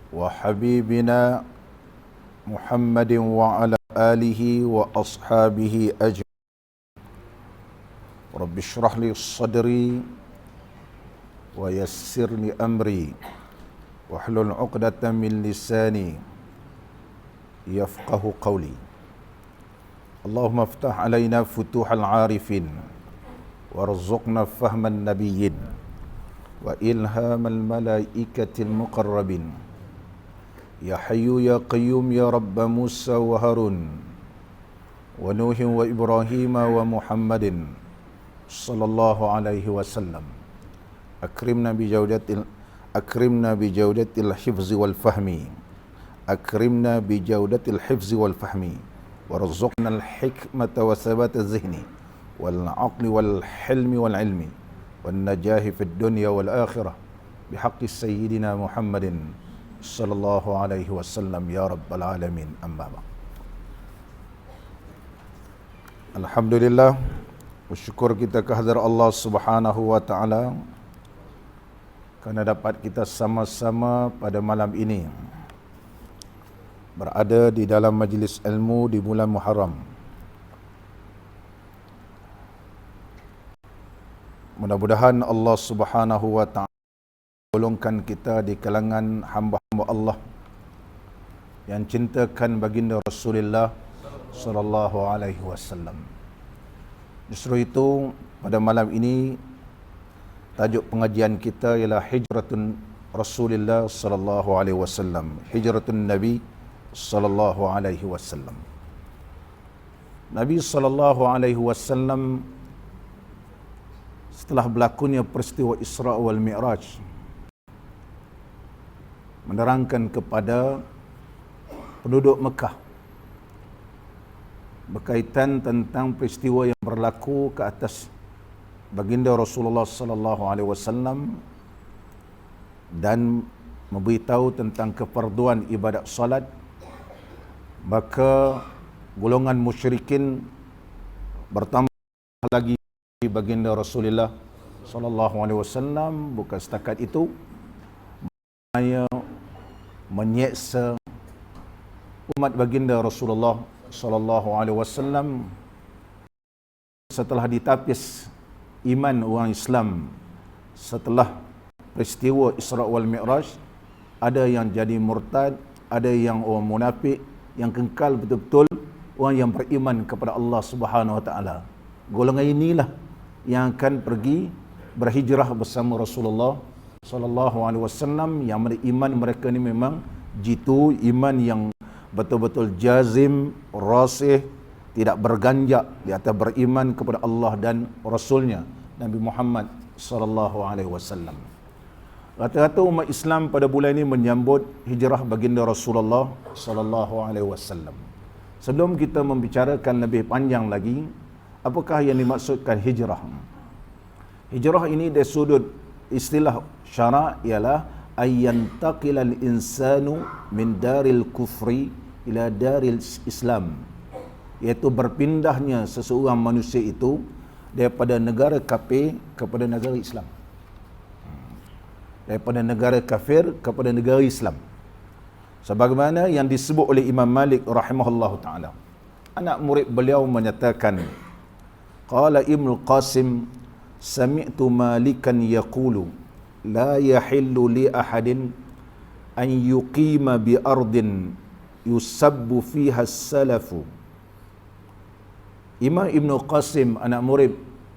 وحبيبنا محمد وعلى آله وأصحابه أجمعين. رب اشرح لي صدري ويسر لي أمري واحلل عقدة من لساني يفقه قولي. اللهم افتح علينا فتوح العارفين وارزقنا فهم النبيين وإلهام الملائكة المقربين. يا حي يا قيوم يا رب موسى وهارون ونوح وإبراهيم ومحمد صلى الله عليه وسلم. أكرمنا بجودة الحفظ والفهم. أكرمنا بجودة الحفظ والفهم وارزقنا الحكمة وثبات الذهن والعقل والحلم والعلم والنجاح في الدنيا والآخرة بحق سيدنا محمد صلى الله عليه وسلم يا رب العالمين. أما بعد. Alhamdulillah, bersyukur kita kehadirat Allah Subhanahu wa taala kerana dapat kita sama-sama pada malam ini berada di dalam majlis ilmu di bulan Muharram. Mudah-mudahan Allah Subhanahu wa taala golongkan kita di kalangan hamba-hamba Allah yang cintakan baginda Rasulullah sallallahu alaihi wasallam. Justru itu pada malam ini tajuk pengajian kita ialah Hijratun Rasulullah sallallahu alaihi wasallam, Hijratun Nabi sallallahu alaihi wasallam. Nabi sallallahu alaihi wasallam setelah berlakunya peristiwa Isra wal Mi'raj menerangkan kepada penduduk Mekah berkaitan tentang peristiwa yang berlaku ke atas baginda Rasulullah sallallahu alaihi wasallam dan memberitahu tentang kefarduan ibadat salat. Maka golongan musyrikin bertambah lagi baginda Rasulullah sallallahu alaihi wasallam. Bukan setakat itu, menyeksa umat baginda Rasulullah sallallahu alaihi wasallam setelah ditapis iman orang Islam setelah peristiwa Isra wal Mi'raj. Ada yang jadi murtad, ada yang orang munafik, yang kekal betul-betul orang yang beriman kepada Allah Subhanahu wa taala. Golongan inilah yang akan pergi berhijrah bersama Rasulullah sallallahu alaihi wasallam, yang iman mereka ni memang jitu iman yang betul-betul jazim, rasih, tidak berganjak di atas beriman kepada Allah dan Rasulnya Nabi Muhammad sallallahu alaihi wasallam. Rata-rata umat Islam pada bulan ini menyambut hijrah baginda Rasulullah sallallahu alaihi wasallam. Sebelum kita membicarakan lebih panjang lagi, apakah yang dimaksudkan hijrah? Hijrah ini dari sudut istilah syarak ialah ayyantaqilal insanu min daril kufri ila daril Islam, iaitu berpindahnya seseorang manusia itu daripada negara kafir kepada negara Islam, daripada negara kafir kepada negara Islam, sebagaimana yang disebut oleh Imam Malik rahimahullahu taala. Anak murid beliau menyatakan, qala Ibnu Qasim sami'tu Malikan yaqulu la yahillu li ahadin an yuqima bi ardin yusabbu fiha as-salafu. Imam Ibnu Qasim, anak murid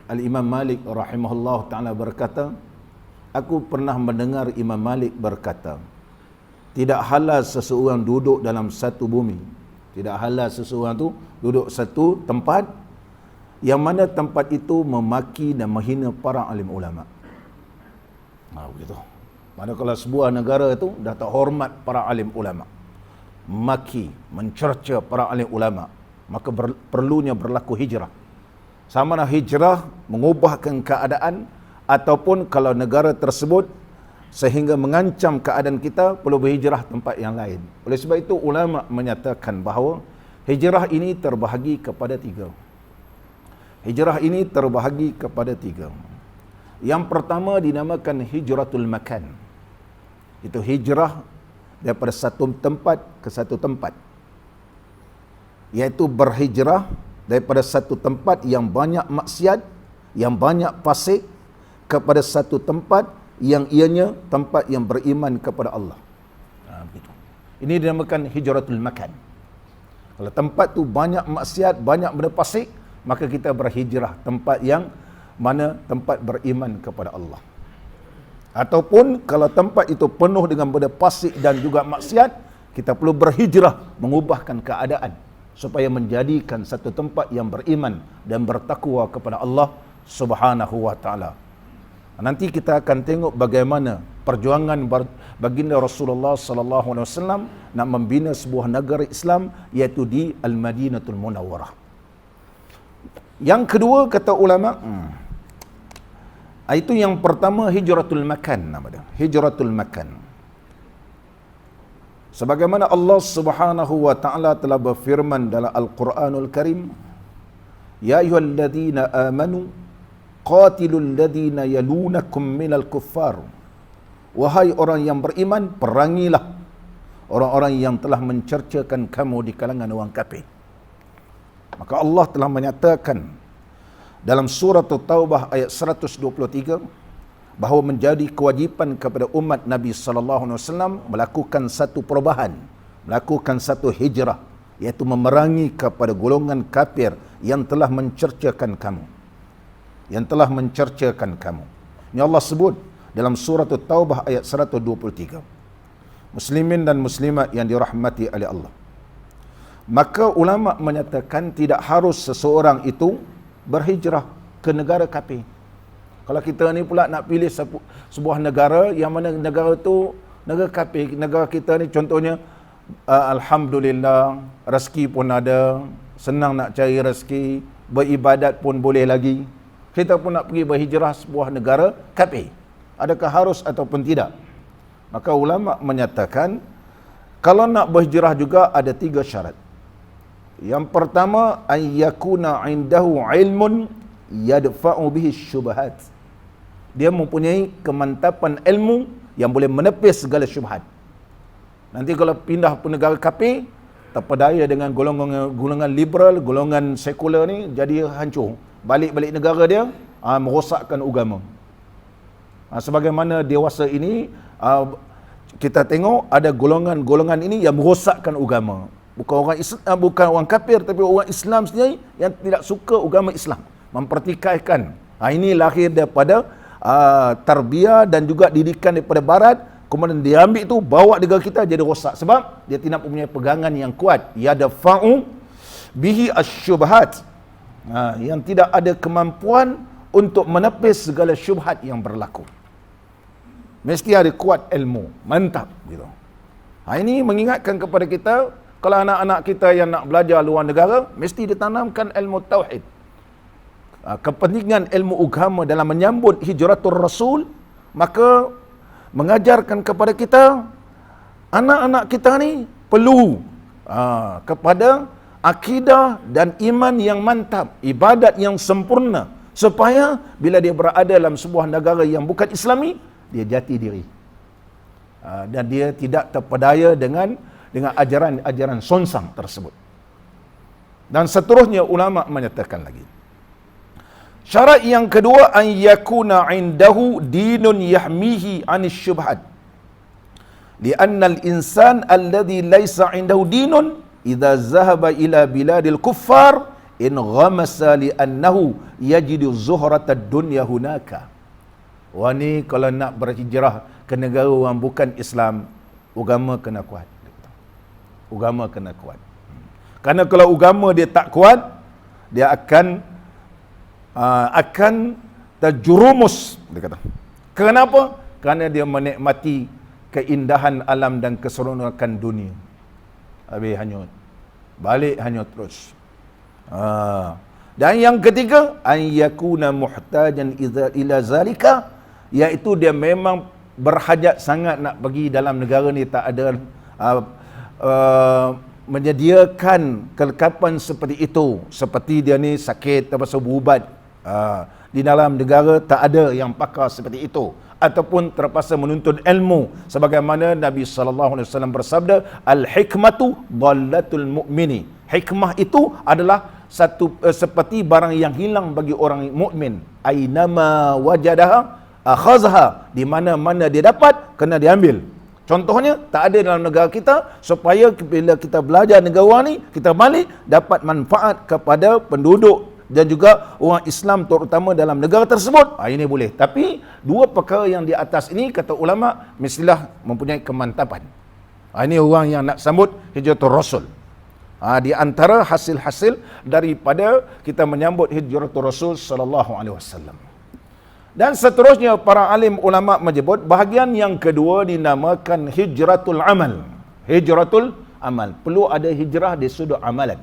Al-Imam Malik rahimahullah ta'ala berkata, aku pernah mendengar Imam Malik berkata, tidak halal seseorang duduk dalam satu bumi, tidak halal seseorang tu duduk satu tempat yang mana tempat itu memaki dan menghina para alim ulama. Begitu. Mana kalau sebuah negara itu dah tak hormat para alim ulama, maki, mencerca para alim ulama, maka perlunya berlaku hijrah. Sama ada hijrah mengubahkan keadaan, ataupun kalau negara tersebut sehingga mengancam keadaan kita, perlu berhijrah tempat yang lain. Oleh sebab itu ulama menyatakan bahawa hijrah ini terbahagi kepada tiga. Hijrah ini terbahagi kepada tiga. Yang pertama dinamakan hijratul makan. Itu hijrah daripada satu tempat ke satu tempat, iaitu berhijrah daripada satu tempat yang banyak maksiat, yang banyak fasik, kepada satu tempat yang ianya tempat yang beriman kepada Allah. Begitu. Ini dinamakan hijratul makan. Kalau tempat tu banyak maksiat, banyak benda fasik, maka kita berhijrah tempat yang mana tempat beriman kepada Allah. Ataupun kalau tempat itu penuh dengan benda fasik dan juga maksiat, kita perlu berhijrah, mengubahkan keadaan supaya menjadikan satu tempat yang beriman dan bertakwa kepada Allah Subhanahu wa taala. Nanti kita akan tengok bagaimana perjuangan baginda Rasulullah sallallahu alaihi wasallam nak membina sebuah negara Islam, iaitu di Al-Madinatul Munawwarah. Yang kedua kata ulama, itu yang pertama hijratul makan nama dia. Hijratul makan. Sebagaimana Allah Subhanahu wa taala telah berfirman dalam Al-Quranul Karim, ya ayyuhalladzina amanu qatilul ladzina yalunakum minal kuffar. Wahai orang yang beriman, perangilah orang-orang yang telah mencercakan kamu di kalangan orang kafir. Maka Allah telah menyatakan dalam surah At-Taubah ayat 123 bahawa menjadi kewajipan kepada umat Nabi sallallahu alaihi wasallam melakukan satu perubahan, melakukan satu hijrah, iaitu memerangi kepada golongan kafir yang telah mencercakan kamu. Yang telah mencercakan kamu. Ini Allah sebut dalam surah At-Taubah ayat 123. Muslimin dan muslimat yang dirahmati oleh Allah. Maka ulama menyatakan tidak harus seseorang itu berhijrah ke negara kafir. Kalau kita ni pula nak pilih sebuah negara yang mana negara tu negara kafir, negara kita ni contohnya alhamdulillah rezeki pun ada, senang nak cari rezeki, beribadat pun boleh lagi. Kita pun nak pergi berhijrah sebuah negara kafir. Adakah harus ataupun tidak? Maka ulama menyatakan kalau nak berhijrah juga ada 3 syarat. Yang pertama, ayyakuna indahu ilmun yadfa'u bihi syubhat. Dia mempunyai kemantapan ilmu yang boleh menepis segala syubhat. Nanti kalau pindah ke negara kafir, terpedaya dengan golongan liberal, golongan sekular ni, jadi hancur. Balik-balik negara dia, merosakkan agama. Sebagaimana dewasa ini, kita tengok ada golongan-golongan ini yang merosakkan agama. Bukan orang Islam, bukan orang kafir, tapi orang Islam sendiri yang tidak suka agama Islam, mempertikaikan. Ini lahir daripada tarbiyah dan juga didikan daripada barat, kemudian dia ambil itu bawa negara kita jadi rosak sebab dia tidak mempunyai pegangan yang kuat, yadfa'u bihi asyubhat, yang tidak ada kemampuan untuk menepis segala syubhat yang berlaku. Mesti ada kuat ilmu, mantap gitu. Ini mengingatkan kepada kita, kalau anak-anak kita yang nak belajar luar negara, mesti ditanamkan ilmu tauhid. Kepentingan ilmu agama dalam menyambut hijratul Rasul, maka mengajarkan kepada kita, anak-anak kita ni perlu kepada akidah dan iman yang mantap, ibadat yang sempurna, supaya bila dia berada dalam sebuah negara yang bukan Islami, dia jati diri. Dan dia tidak terpedaya dengan ajaran-ajaran sonsang tersebut. Dan seterusnya ulama menyatakan lagi, syarat yang kedua, an yakuna indahu dinun yahmihi anis syubhat. Lianna al-insan alladhi laysa indahu dinun idza zahaba ila biladil kuffar in ghamasa li'annahu yajidu zuhrata dunya hunaka. Wah, ni kalau nak berhijrah ke negara orang bukan Islam, agama kena kuat. Agama kena kuat. Karena kalau agama dia tak kuat, dia akan terjerumus, dia kata. Kenapa? Kerana dia menikmati keindahan alam dan keseronokan dunia. Habis hanyut. Balik hanyut terus. Dan yang ketiga, an yakuna muhtajan ila zalika, iaitu dia memang berhajat sangat nak pergi dalam negara ni, tak ada menyediakan kelengkapan seperti itu. Seperti dia ni sakit, terpaksa berubat. Di dalam negara tak ada yang pakar seperti itu. ataupun terpaksa menuntut ilmu, sebagaimana Nabi sallallahu alaihi wasallam bersabda, al-hikmatu dhallatul mu'mini. Hikmah itu adalah seperti barang yang hilang bagi orang mukmin. Ainama wajadaha akhazha, di mana-mana dia dapat kena diambil. Contohnya, tak ada dalam negara kita, supaya bila kita belajar negara ni, kita balik dapat manfaat kepada penduduk dan juga orang Islam terutama dalam negara tersebut. Ini boleh. Tapi dua perkara yang di atas ini, kata ulama, mestilah mempunyai kemantapan. Ini orang yang nak sambut hijratul Rasul. Di antara hasil-hasil daripada kita menyambut hijratul Rasul sallallahu alaihi wasallam. Dan seterusnya para alim ulama menyebut bahagian yang kedua dinamakan hijratul amal. Hijratul amal. Perlu ada hijrah di sudut amalan.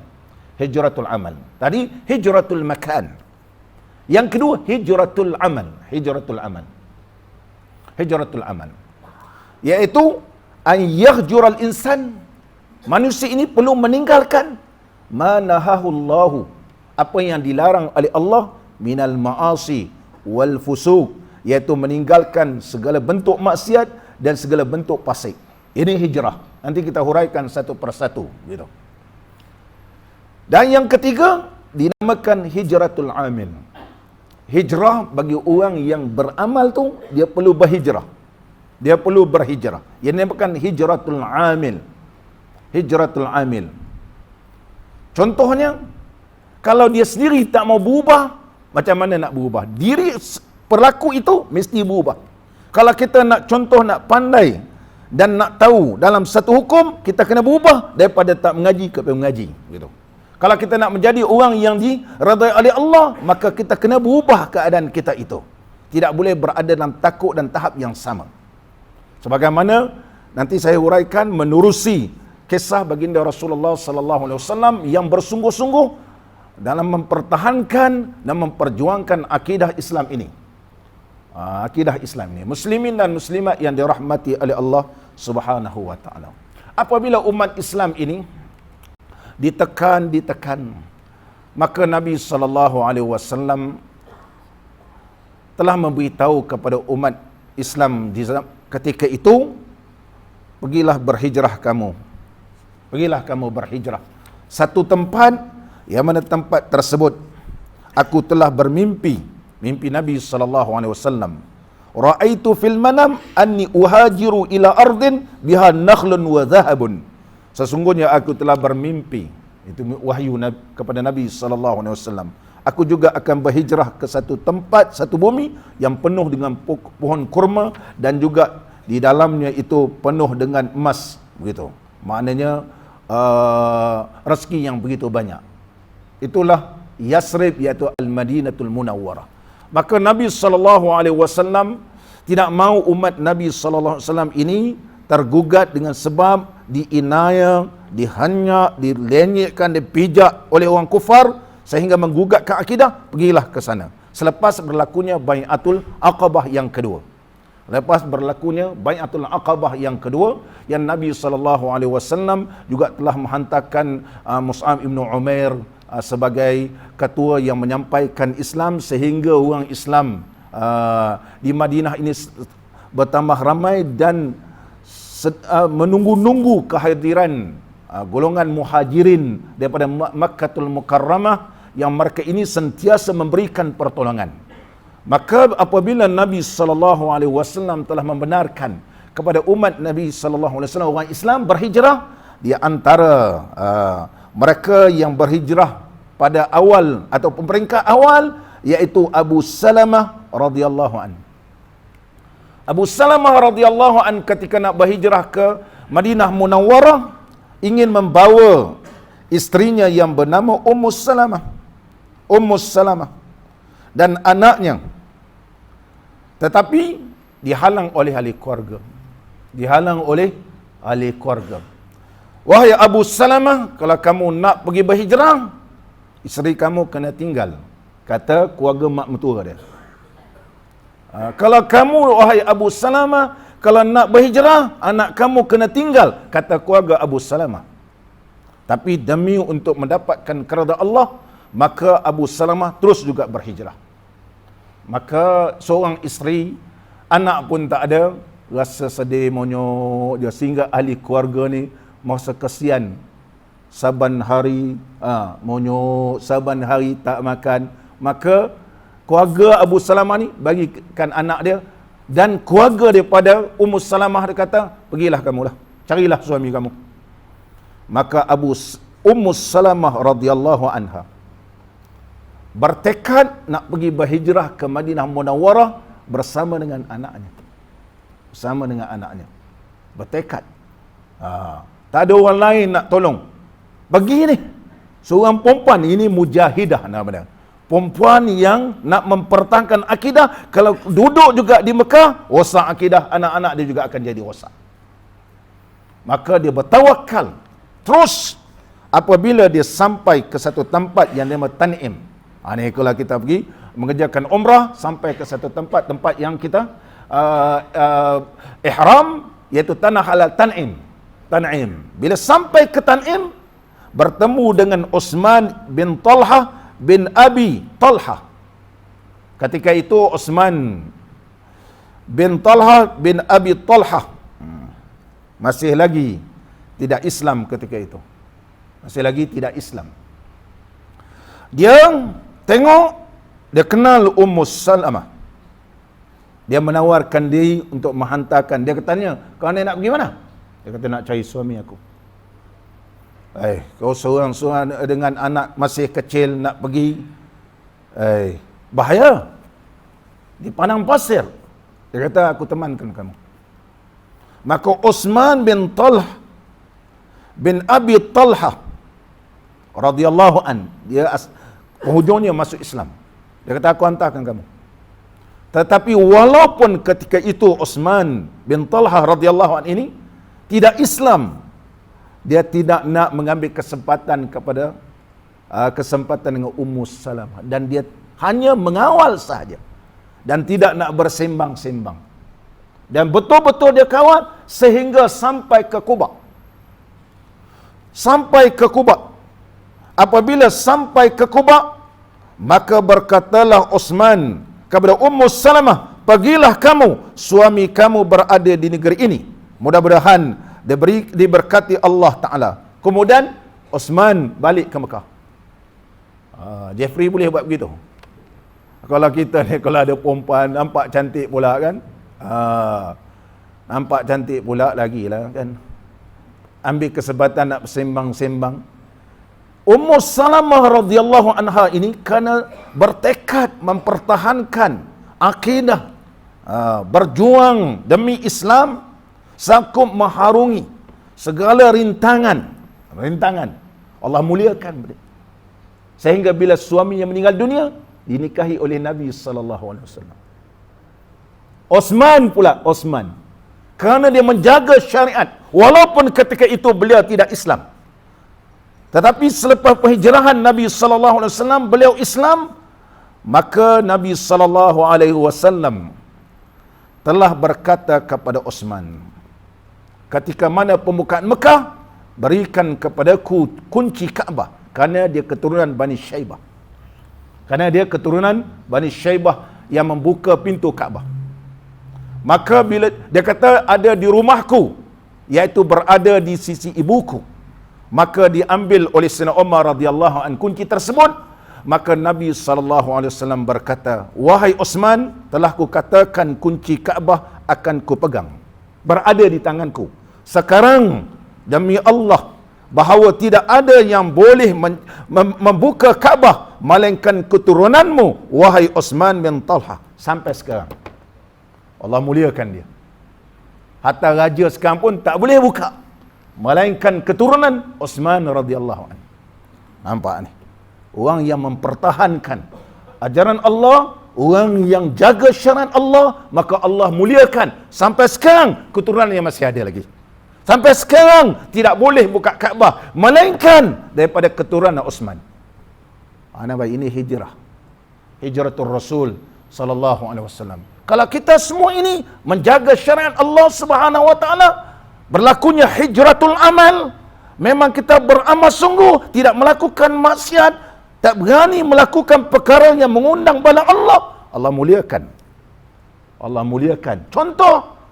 Hijratul amal. Tadi hijratul makan. Yang kedua hijratul amal. Hijratul amal. Hijratul amal. Iaitu an yahjural insan. Manusia ini perlu meninggalkan manahahullahu, apa yang dilarang oleh Allah, minal ma'asi wal fusuq, iaitu meninggalkan segala bentuk maksiat dan segala bentuk fasik. Ini hijrah. Nanti kita huraikan satu persatu gitu. Dan yang ketiga dinamakan hijratul amil. Hijrah bagi orang yang beramal tu, dia perlu berhijrah. Dia perlu berhijrah. Yang dinamakan hijratul amil. Hijratul amil. Contohnya, kalau dia sendiri tak mau berubah, macam mana nak berubah? Diri perlaku itu mesti berubah. Kalau kita nak contoh, nak pandai dan nak tahu dalam satu hukum, kita kena berubah daripada tak mengaji kepada mengaji gitu. Kalau kita nak menjadi orang yang diredai oleh Allah, maka kita kena berubah keadaan kita itu. Tidak boleh berada dalam takut dan tahap yang sama. Sebagaimana nanti saya huraikan menerusi kisah baginda Rasulullah sallallahu alaihi wasallam yang bersungguh-sungguh dalam mempertahankan dan memperjuangkan akidah Islam ini. Akidah Islam ini. Muslimin dan muslimat yang dirahmati oleh Allah Subhanahu wa taala. Apabila umat Islam ini ditekan, maka Nabi sallallahu alaihi wasallam telah memberitahu kepada umat Islam ketika itu, pergilah berhijrah kamu. Pergilah kamu berhijrah. Satu tempat, yang mana tempat tersebut aku telah bermimpi, mimpi Nabi sallallahu alaihi wasallam. Ra'aitu fil manam anni uhajiru ila ardin biha nakhlun wa dhahabun. Sesungguhnya aku telah bermimpi, itu wahyu kepada Nabi sallallahu alaihi wasallam. Aku juga akan berhijrah ke satu tempat, satu bumi yang penuh dengan pohon kurma dan juga di dalamnya itu penuh dengan emas, begitu. Maknanya rezeki yang begitu banyak. Itulah Yasrib, iaitu Al-Madinatul Munawwarah. Maka Nabi sallallahu alaihi wasallam tidak mahu umat Nabi sallallahu alaihi wasallam ini tergugat dengan sebab diinaya, dihanyak, dilenyekkan, dipijak oleh orang kufar sehingga menggugatkan akidah. Pergilah ke sana selepas berlakunya Bai'atul Aqabah yang kedua. Lepas berlakunya Bai'atul Aqabah yang kedua, yang Nabi sallallahu alaihi wasallam juga telah menghantarkan Mus'ab ibn Umair sebagai ketua yang menyampaikan Islam, sehingga orang Islam di Madinah ini bertambah ramai dan menunggu-nunggu kehadiran golongan muhajirin daripada Makkatul Mukarramah, yang mereka ini sentiasa memberikan pertolongan. Maka apabila Nabi sallallahu alaihi wasallam telah membenarkan kepada umat Nabi sallallahu alaihi wasallam orang Islam berhijrah, di antara mereka yang berhijrah pada awal atau peringkat awal, iaitu Abu Salamah radhiyallahu an. Abu Salamah radhiyallahu an ketika nak berhijrah ke Madinah Munawwarah, ingin membawa istrinya yang bernama Ummu Salamah dan anaknya, tetapi dihalang oleh ahli keluarga. Wahai Abu Salamah, kalau kamu nak pergi berhijrah, isteri kamu kena tinggal, kata keluarga mak mentua dia. Kalau kamu, wahai Abu Salamah, kalau nak berhijrah, anak kamu kena tinggal, kata keluarga Abu Salamah. Tapi demi untuk mendapatkan keridhaan Allah, maka Abu Salamah terus juga berhijrah. Maka seorang isteri anak pun tak ada, rasa sedih monyok dia, sehingga ahli keluarga ni merasa kesian. Saban hari monyok, saban hari tak makan. Maka keluarga Abu Salamah ni bagikan anak dia, dan keluarga daripada Ummu Salamah dia kata, pergilah kamu lah, carilah suami kamu. Maka Ummu Salamah radhiyallahu anha bertekad nak pergi berhijrah ke Madinah Munawwarah bersama dengan anaknya. Bersama dengan anaknya. Bertekad. Tak ada orang lain nak tolong. Pergi ni. Seorang perempuan, ini mujahidah nama dia. Perempuan yang nak mempertahankan akidah. Kalau duduk juga di Mekah, rosak akidah, anak-anak dia juga akan jadi rosak. Maka dia bertawakal. Terus apabila dia sampai ke satu tempat yang nama Tan'im. Ni kalau kita pergi mengerjakan umrah, sampai ke satu tempat yang kita ihram, iaitu tanah halal Tan'im. Bila sampai ke Tan'im, bertemu dengan Utsman bin Talha bin Abi Talha. Ketika itu Utsman bin Talha bin Abi Talha masih lagi tidak Islam ketika itu. Masih lagi tidak Islam. Dia tengok, dia kenal Ummu Salamah. Dia menawarkan diri untuk menghantarkan. Dia tanya, kau ni nak pergi mana? Dia kata, nak cari suami aku. Kau seorang-seorang dengan anak masih kecil nak pergi, bahaya. Di padang pasir. Dia kata, aku temankan kamu. Maka Utsman bin Talha bin Abi Talha radhiyallahu an, dia penghujungnya masuk Islam. Dia kata, aku hantarkan kamu. Tetapi walaupun ketika itu Utsman bin Talha radhiyallahu an ini tidak Islam, dia tidak nak mengambil kesempatan dengan Ummu Salamah, dan dia hanya mengawal sahaja dan tidak nak bersembang-sembang. Dan betul-betul dia kawal sehingga sampai ke Quba. Sampai ke Quba. Apabila sampai ke Quba, maka berkatalah Utsman kepada Ummu Salamah, pergilah kamu, suami kamu berada di negeri ini. Mudah-mudahan diberkati Allah Ta'ala. Kemudian Utsman balik ke Mekah. Jeffrey boleh buat begitu. Kalau kita ni, kalau ada perempuan nampak cantik pula kan, nampak cantik pula lagi lah kan, ambil kesempatan nak sembang-sembang. Ummu Salamah radhiyallahu anha ini kerana bertekad mempertahankan akidah, berjuang demi Islam, sanggup mengharungi segala rintangan. Allah muliakan dia. Sehingga bila suaminya meninggal dunia, dinikahi oleh Nabi sallallahu alaihi wasallam. Utsman kerana dia menjaga syariat, walaupun ketika itu beliau tidak Islam. Tetapi selepas penghijrahan Nabi sallallahu alaihi wasallam, beliau Islam, maka Nabi sallallahu alaihi wasallam telah berkata kepada Utsman, ketika mana pembukaan Mekah, berikan kepadaku kunci Kaabah, kerana dia keturunan Bani Syaibah. Kerana dia keturunan Bani Syaibah yang membuka pintu Kaabah. Maka bila dia kata ada di rumahku, iaitu berada di sisi ibuku, maka diambil oleh Sayyidina Umar radhiyallahu an kunci tersebut. Maka Nabi sallallahu alaihi wasallam berkata, wahai Utsman, telah ku katakan kunci Kaabah akan ku pegang, berada di tanganku. Sekarang demi Allah bahawa tidak ada yang boleh membuka Kaabah melainkan keturunanmu, wahai Utsman bin Talha. Sampai sekarang Allah muliakan dia. Hatta raja sekarang pun tak boleh buka melainkan keturunan Utsman radhiyallahu anhu. Nampak ni? Orang yang mempertahankan ajaran Allah, orang yang jaga syariat Allah, maka Allah muliakan. Sampai sekarang keturunan yang masih ada lagi. Sampai sekarang tidak boleh buka Kaabah melainkan daripada keturunan Utsman. Nampak, ini hijrah. Hijratul Rasul sallallahu alaihi wasallam. Kalau kita semua ini menjaga syariat Allah Subhanahu wa taala, berlakunya hijratul amal, memang kita beramal sungguh, tidak melakukan maksiat, tak berani melakukan perkara yang mengundang bala Allah, Allah muliakan. Allah muliakan.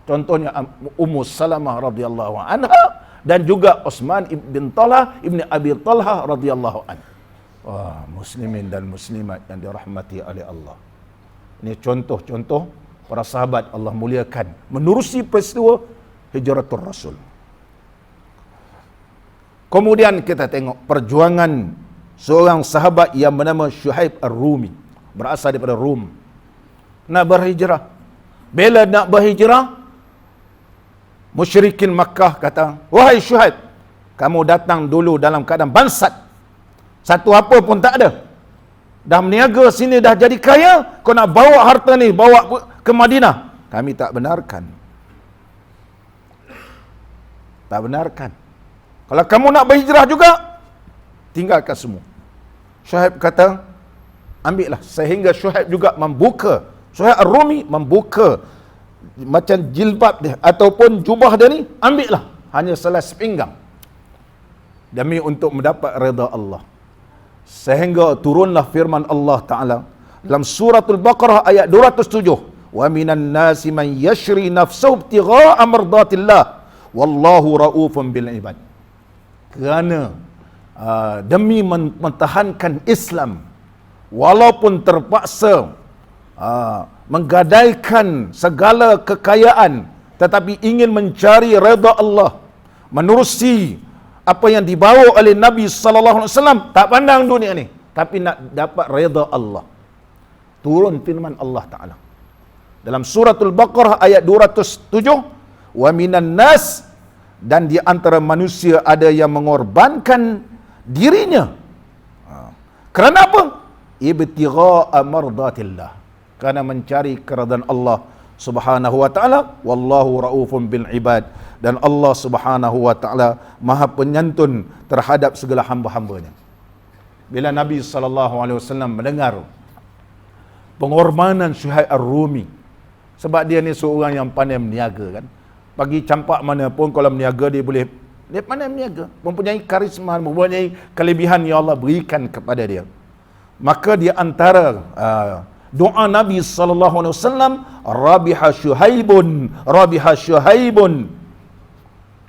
Contohnya Ummu Salamah radhiyallahu anha dan juga Utsman bin Talha ibni Abi Talha radhiyallahu anhu. Wah, muslimin dan muslimat yang dirahmati oleh Allah. Ini contoh-contoh para sahabat Allah muliakan menerusi peristiwa hijratul Rasul. Kemudian kita tengok perjuangan seorang sahabat yang bernama Syuaib Ar-Rumi, berasal daripada Rum. Nak berhijrah. Bila nak berhijrah, musyrikin Makkah kata, "Wahai Syuaib, kamu datang dulu dalam keadaan bansat. Satu apa pun tak ada. Dah meniaga sini, dah jadi kaya, kau nak bawa harta ni, bawa ke Madinah." Kami tak benarkan. Tak benarkan. Kalau kamu nak berhijrah juga, tinggalkan semua. Syuaib kata, ambillah. Sehingga Syuaib juga membuka, Syuaib Ar-Rumi membuka macam jilbab dia ataupun jubah dia ni, ambillah. Hanya selas pinggang. Demi untuk mendapat redha Allah. Sehingga turunlah firman Allah Ta'ala dalam suratul Baqarah ayat 207. Wa minan nasi man yashri nafsahu ibtigha'a mardatillah wallahu raufun bil ibad. Kerana demi mempertahankan Islam, walaupun terpaksa menggadaikan segala kekayaan, tetapi ingin mencari redha Allah, menerusi apa yang dibawa oleh Nabi SAW, tak pandang dunia ni, tapi nak dapat redha Allah. Turun firman Allah Ta'ala dalam suratul Baqarah ayat 207, wa minan nas, dan di antara manusia ada yang mengorbankan dirinya. Kerana apa? Ibtigha'a mardatillah, kerana mencari keridhaan Allah Subhanahu wa ta'ala. Wallahu raufun bil ibad, dan Allah Subhanahu wa ta'ala Maha penyantun terhadap segala hamba-hambanya. Bila Nabi SAW mendengar pengorbanan Syuaib Ar-Rumi, sebab dia ni seorang yang pandai meniaga kan, bagi campak mana pun kalau meniaga dia pandai meniaga, mempunyai karisma, mempunyai kelebihan yang Allah berikan kepada dia. Maka di antara doa Nabi SAW, Rabiha Syuhaibun.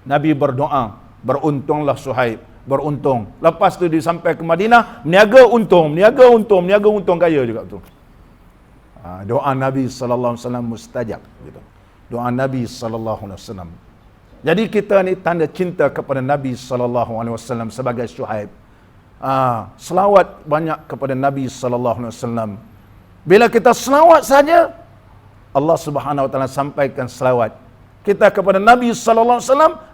Nabi berdoa, beruntunglah Syuaib, beruntung. Lepas tu dia sampai ke Madinah, meniaga untung, kaya juga tu. Doa Nabi SAW mustajab gitu. Doa Nabi SAW. Jadi kita ni tanda cinta kepada Nabi SAW sebagai Syuaib. Selawat banyak kepada Nabi SAW. Bila kita selawat saja, Allah Subhanahu Wa Taala sampaikan selawat kita kepada Nabi SAW.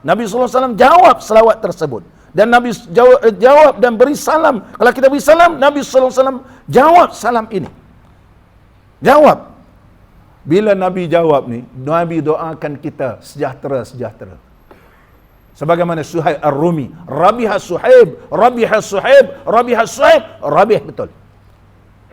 Nabi SAW jawab selawat tersebut, dan Nabi jawab dan beri salam. Kalau kita beri salam, Nabi SAW jawab salam ini. Jawab. Bila Nabi jawab ni, Nabi doakan kita sejahtera. Sebagaimana Syuaib Ar-Rumi, Rabiha Syuaib, Rabih betul.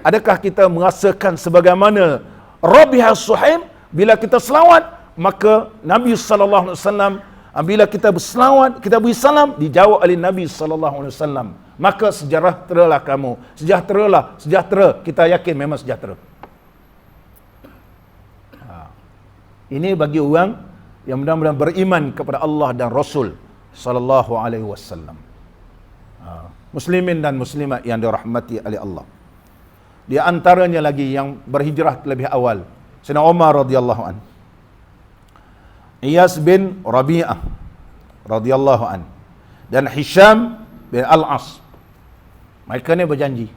Adakah kita merasakan sebagaimana Rabiha Syuaib bila kita selawat, maka Nabi SAW bila kita berselawat, kita beri salam, dijawab oleh Nabi SAW. Maka sejahteralah kamu, sejahtera. Kita yakin memang sejahtera. Ini bagi orang yang benar-benar beriman kepada Allah dan Rasul sallallahu alaihi wasallam. Muslimin dan muslimat yang dirahmati oleh Allah. Di antaranya lagi yang berhijrah lebih awal, Sayyidina Umar radhiyallahu an. Iyas bin Rabi'ah radhiyallahu an dan Hisham bin Al-As. Mereka ni berjanji.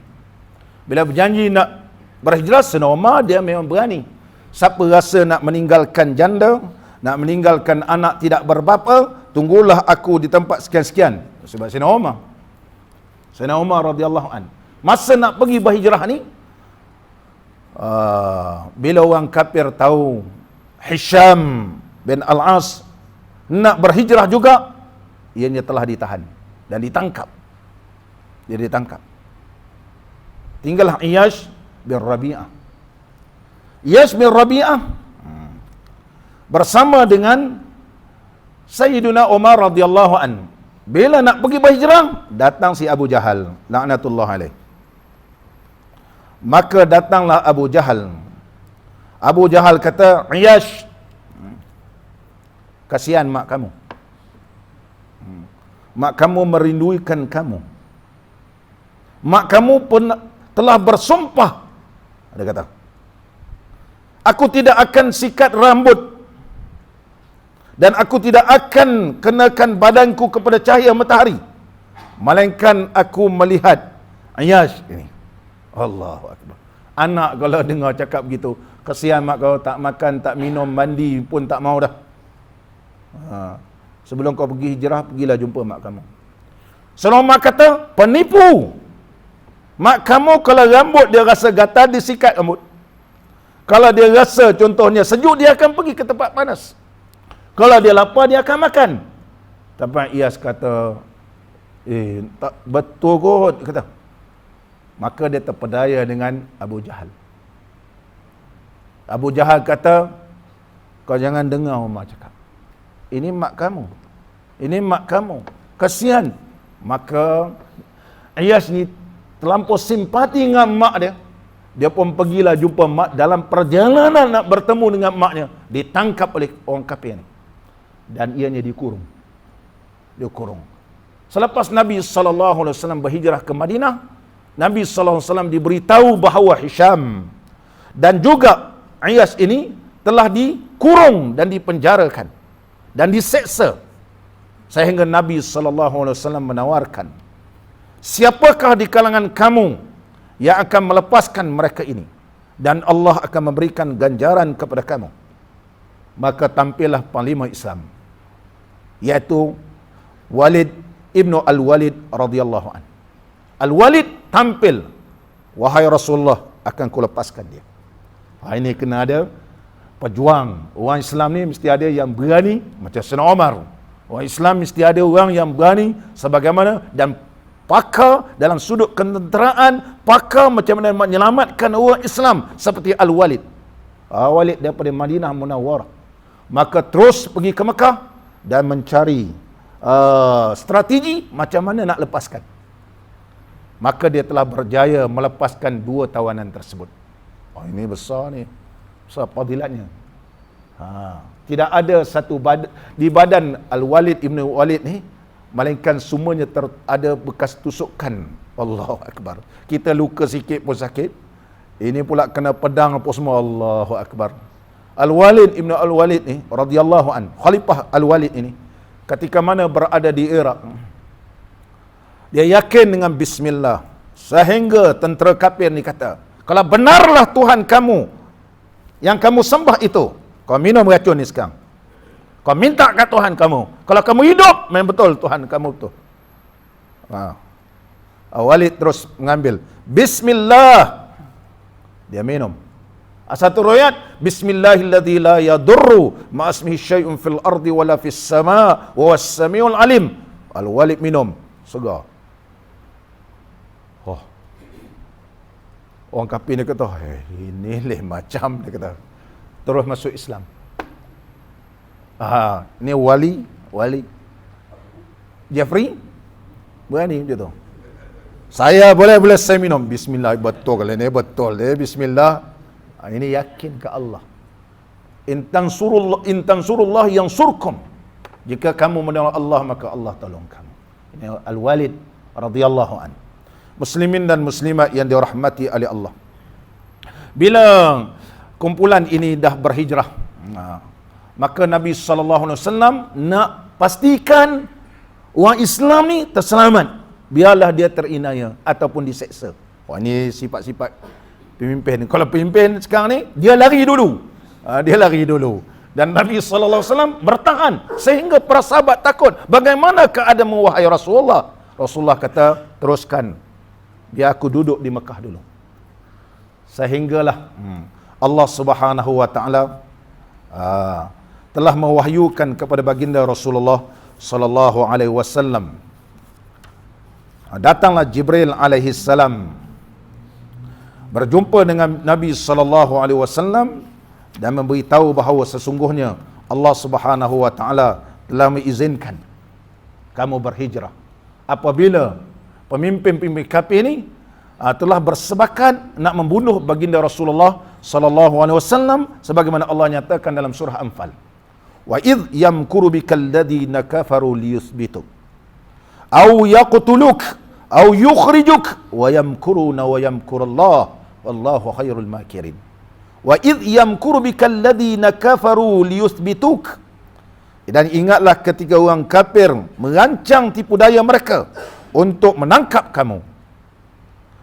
Bila berjanji nak berhijrah, Sayyidina Umar dia memang berani. Siapa rasa nak meninggalkan janda, nak meninggalkan anak tidak berbapa, tunggulah aku di tempat sekian-sekian. Sebab Sayyidina Umar radhiyallahu an, masa nak pergi berhijrah ni, bila orang kafir tahu Hisham bin Al-As nak berhijrah juga, ianya telah ditahan dan ditangkap. Dia ditangkap. Tinggallah Iyas bin Rabi'ah. Iyas bin Rabi'ah bersama dengan Sayyiduna Umar radhiyallahu an. Bila nak pergi berhijrah, datang si Abu Jahal laknatullah alaih. Maka datanglah Abu Jahal. Abu Jahal kata, Iyash, kasihan mak kamu. Mak kamu merindukan kamu. Mak kamu pun telah bersumpah. Dia kata, aku tidak akan sikat rambut dan aku tidak akan kenakan badanku kepada cahaya matahari, melainkan aku melihat Iyash ini. Allahu Akbar. Anak kalau dengar cakap begitu, kesian mak kau, tak makan, tak minum, mandi pun tak mau dah. Sebelum kau pergi hijrah, pergilah jumpa mak kamu. Seorang mak kata, penipu. Mak kamu kalau rambut dia rasa gatal, dia sikat rambut. Kalau dia rasa contohnya sejuk, dia akan pergi ke tempat panas. Kalau dia lapar, dia akan makan. Tapi Iyas kata, tak betul kot, kata. Maka dia terpedaya dengan Abu Jahal. Abu Jahal kata, kau jangan dengar Umar cakap. Ini mak kamu. Ini mak kamu. Kasihan. Maka Iyas ni terlampau simpati dengan mak dia. Dia pun pergilah jumpa mak. Dalam perjalanan nak bertemu dengan maknya, ditangkap oleh orang kafir ni. Dan ianya dikurung. Dia kurung. Selepas Nabi SAW berhijrah ke Madinah, Nabi SAW diberitahu bahawa Hisham dan juga Iyas ini telah dikurung dan dipenjarakan dan diseksa, sehingga Nabi SAW menawarkan, siapakah di kalangan kamu yang akan melepaskan mereka ini dan Allah akan memberikan ganjaran kepada kamu? Maka tampillah panglima Islam, yaitu Walid ibnu Al-Walid radhiyallahu an. Al-Walid tampil, wahai Rasulullah, akan ku lepaskan dia. Ini kena ada pejuang. Orang Islam ni mesti ada yang berani macam Sayyidina Umar. Orang Islam mesti ada orang yang berani sebagaimana dan pakar dalam sudut ketenteraan, pakar macam mana menyelamatkan orang Islam seperti Al-Walid. Walid daripada Madinah Munawwarah. Maka terus pergi ke Mekah dan mencari strategi macam mana nak lepaskan. Maka dia telah berjaya melepaskan 2 tawanan tersebut. Ini besar ni. Besar fadilatnya. Tidak ada satu di badan Al-Walid ibn Walid ni, melainkan semuanya ada bekas tusukan. Allahu Akbar. Kita luka sikit pun sakit. Ini pula kena pedang apa semua. Allahu Akbar. Al-Walid ibn Al-Walid ni radhiyallahu an, Khalifah Al-Walid ini, ketika mana berada di Iraq, dia yakin dengan bismillah, sehingga tentera kafir ni kata, kalau benarlah Tuhan kamu yang kamu sembah itu, kau minum racun ni sekarang, kau minta kat Tuhan kamu, kalau kamu hidup memang betul Tuhan kamu betul. Walid terus mengambil bismillah, dia minum. Satu riwayat, bismillahilladzi la yadurru ma ismihi syai'un fil ardi wala fis sama' wa was samiul alim. Al-Walid minum, segar. Orang kafir dia kata, ini leh macam, dia kata. Terus masuk Islam. Ini wali Jeffrey berani dia tu. Saya boleh saya minum. Bismillah, betul kalau ini betul dia. Bismillah. Ini yakin ke Allah. In tansurullah yansurkum. Jika kamu menolong Allah, maka Allah tolong kamu. Ini Al-Walid radhiyallahu an. Muslimin dan muslimat yang dirahmati oleh Allah. Bila kumpulan ini dah berhijrah, maka Nabi SAW nak pastikan orang Islam ni terselamat. Biarlah dia terinaya ataupun diseksa. Ini sifat-sifat pemimpin. Kalau pemimpin sekarang ni, dia lari dulu. Dia lari dulu. Dan Nabi SAW bertahan sehingga para sahabat takut. Bagaimana keadaan wahai Rasulullah? Rasulullah kata, teruskan. Biar aku duduk di Mekah dulu. Sehinggalah Allah Subhanahu wa taala telah mewahyukan kepada baginda Rasulullah sallallahu alaihi wasallam. Datanglah Jibril alaihi salam berjumpa dengan Nabi sallallahu alaihi wasallam dan memberitahu bahawa sesungguhnya Allah Subhanahu wa taala telah mengizinkan kamu berhijrah apabila pemimpin-pemimpin kafir ini telah bersepakat nak membunuh baginda Rasulullah sallallahu alaihi wasallam sebagaimana Allah nyatakan dalam surah Anfal. Wa idh yamkuru bikal ladina kafaru liyuthbituk aw yaqtuluk aw yukhrijuk wa yamkuruna wa yamkurullah wallahu khairul makirin. Wa idh yamkuru bikal ladina kafaru liyuthbituk, dan ingatlah ketika orang kafir merancang tipu daya mereka untuk menangkap kamu,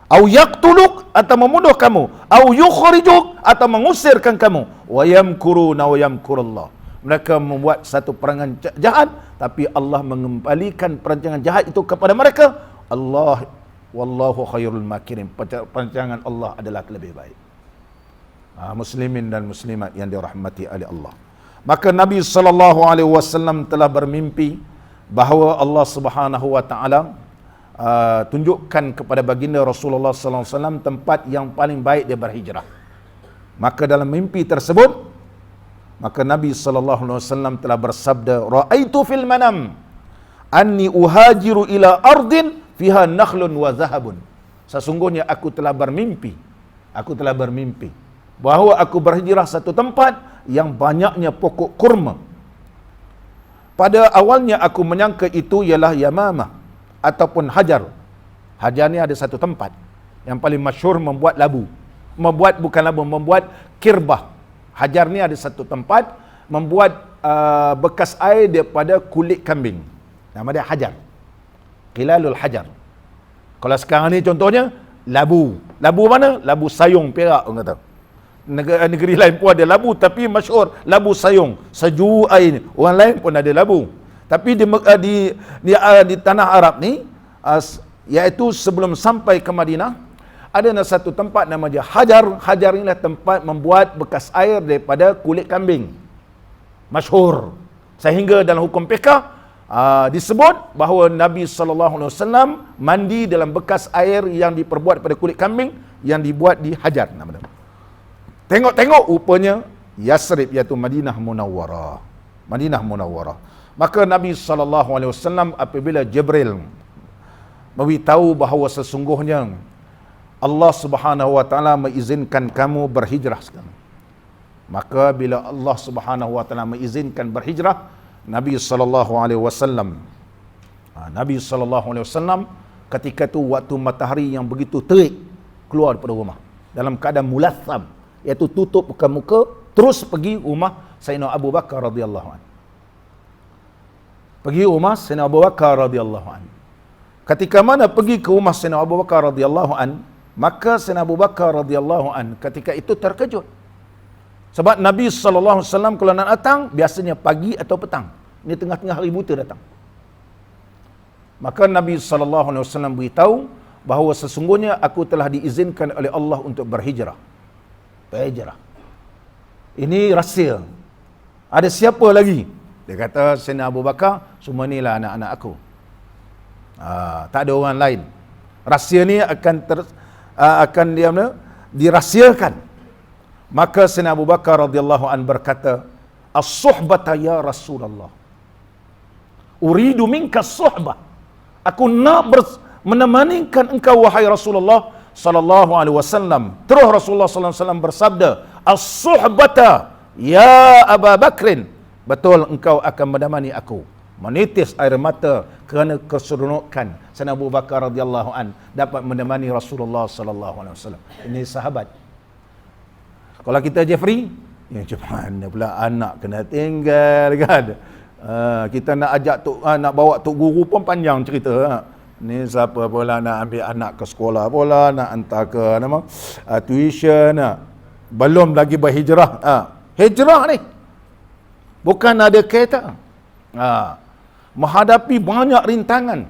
au yaqtuluk, atau membunuh kamu, au yukhrijuk, atau mengusirkan kamu, wa yamkuruna wa yamkurullah. Mereka membuat satu perangan jahat, tapi Allah mengembalikan perancangan jahat itu kepada mereka. Allah wallahu khairul makirin. Perancangan Allah adalah lebih baik. Muslimin dan muslimat yang dirahmati oleh Allah. Maka Nabi SAW telah bermimpi bahawa Allah Subhanahu wa taala tunjukkan kepada baginda Rasulullah SAW tempat yang paling baik dia berhijrah. Maka dalam mimpi tersebut, maka Nabi SAW telah bersabda, ra'aitu fil manam anni uhajiru ila ardin fiha nakhlun wa zahabun. Sesungguhnya aku telah bermimpi bahawa aku berhijrah satu tempat yang banyaknya pokok kurma. Pada awalnya aku menyangka itu ialah Yamamah ataupun Hajar. Hajar ni ada satu tempat yang paling masyhur membuat labu. Membuat kirbah. Hajar ni ada satu tempat membuat bekas air daripada kulit kambing. Nama dia Hajar. Qilalul Hajar. Kalau sekarang ni contohnya labu. Labu mana? Labu Sayung Perak orang kata. Negeri lain pun ada labu, tapi masyhur labu Sayung. Sejuk air ni. Orang lain pun ada labu. Tapi di tanah Arab ni, iaitu sebelum sampai ke Madinah, ada satu tempat nama dia Hajar. Hajar inilah tempat membuat bekas air daripada kulit kambing. Masyhur. Sehingga dalam hukum fiqh disebut bahawa Nabi SAW mandi dalam bekas air yang diperbuat daripada kulit kambing yang dibuat di Hajar. Tengok-tengok rupanya Yasrib, iaitu Madinah Munawwarah. Madinah Munawwarah. Maka Nabi SAW apabila Jibril memberitahu bahawa sesungguhnya Allah Subhanahu wa taala mengizinkan kamu berhijrah sekarang. Maka bila Allah Subhanahu wa taala mengizinkan berhijrah, Nabi SAW ketika itu waktu matahari yang begitu terik keluar daripada rumah dalam keadaan mulatham, iaitu tutup muka-muka, terus pergi rumah Sayyidina Abu Bakar radhiyallahu anhu. Pergi rumah Sayyidina Abu Bakar radhiyallahu anhu. Ketika mana pergi ke rumah Sayyidina Abu Bakar radhiyallahu anhu, maka Sayyidina Abu Bakar radhiyallahu anhu ketika itu terkejut. Sebab Nabi SAW kalau nak datang, biasanya pagi atau petang. Ini tengah-tengah hari buta datang. Maka Nabi SAW beritahu bahawa sesungguhnya aku telah diizinkan oleh Allah untuk berhijrah. Berhijrah. Ini rahsia. Ada siapa lagi? Dia kata, Sayyidina Abu Bakar, semua inilah anak-anak aku. Tak ada orang lain. Rahsia ni akan dirahsiakan. Maka Sayyidina Abu Bakar radhiyallahu an berkata, as-suhbata ya Rasulullah. Uridu minka as-suhbah. Aku nak menemanikan engkau wahai Rasulullah sallallahu alaihi wasallam. Terus Rasulullah sallallahu alaihi wasallam bersabda, as-suhbata ya Abu Bakrin. Betul engkau akan menemani aku. Menitis air mata kerana keseronokan Sayyidina Abu Bakar radhiyallahu an dapat menemani Rasulullah sallallahu alaihi wasallam. Ini sahabat. Kalau kita Jeffrey, macam mana pula anak kena tinggal kan? Kita nak ajak nak bawa tok guru pun panjang cerita. Ni siapa pula nak ambil anak ke sekolah pula, nak hantar ke tuition, belum lagi berhijrah. Hijrah ni bukan ada kereta. Menghadapi banyak rintangan.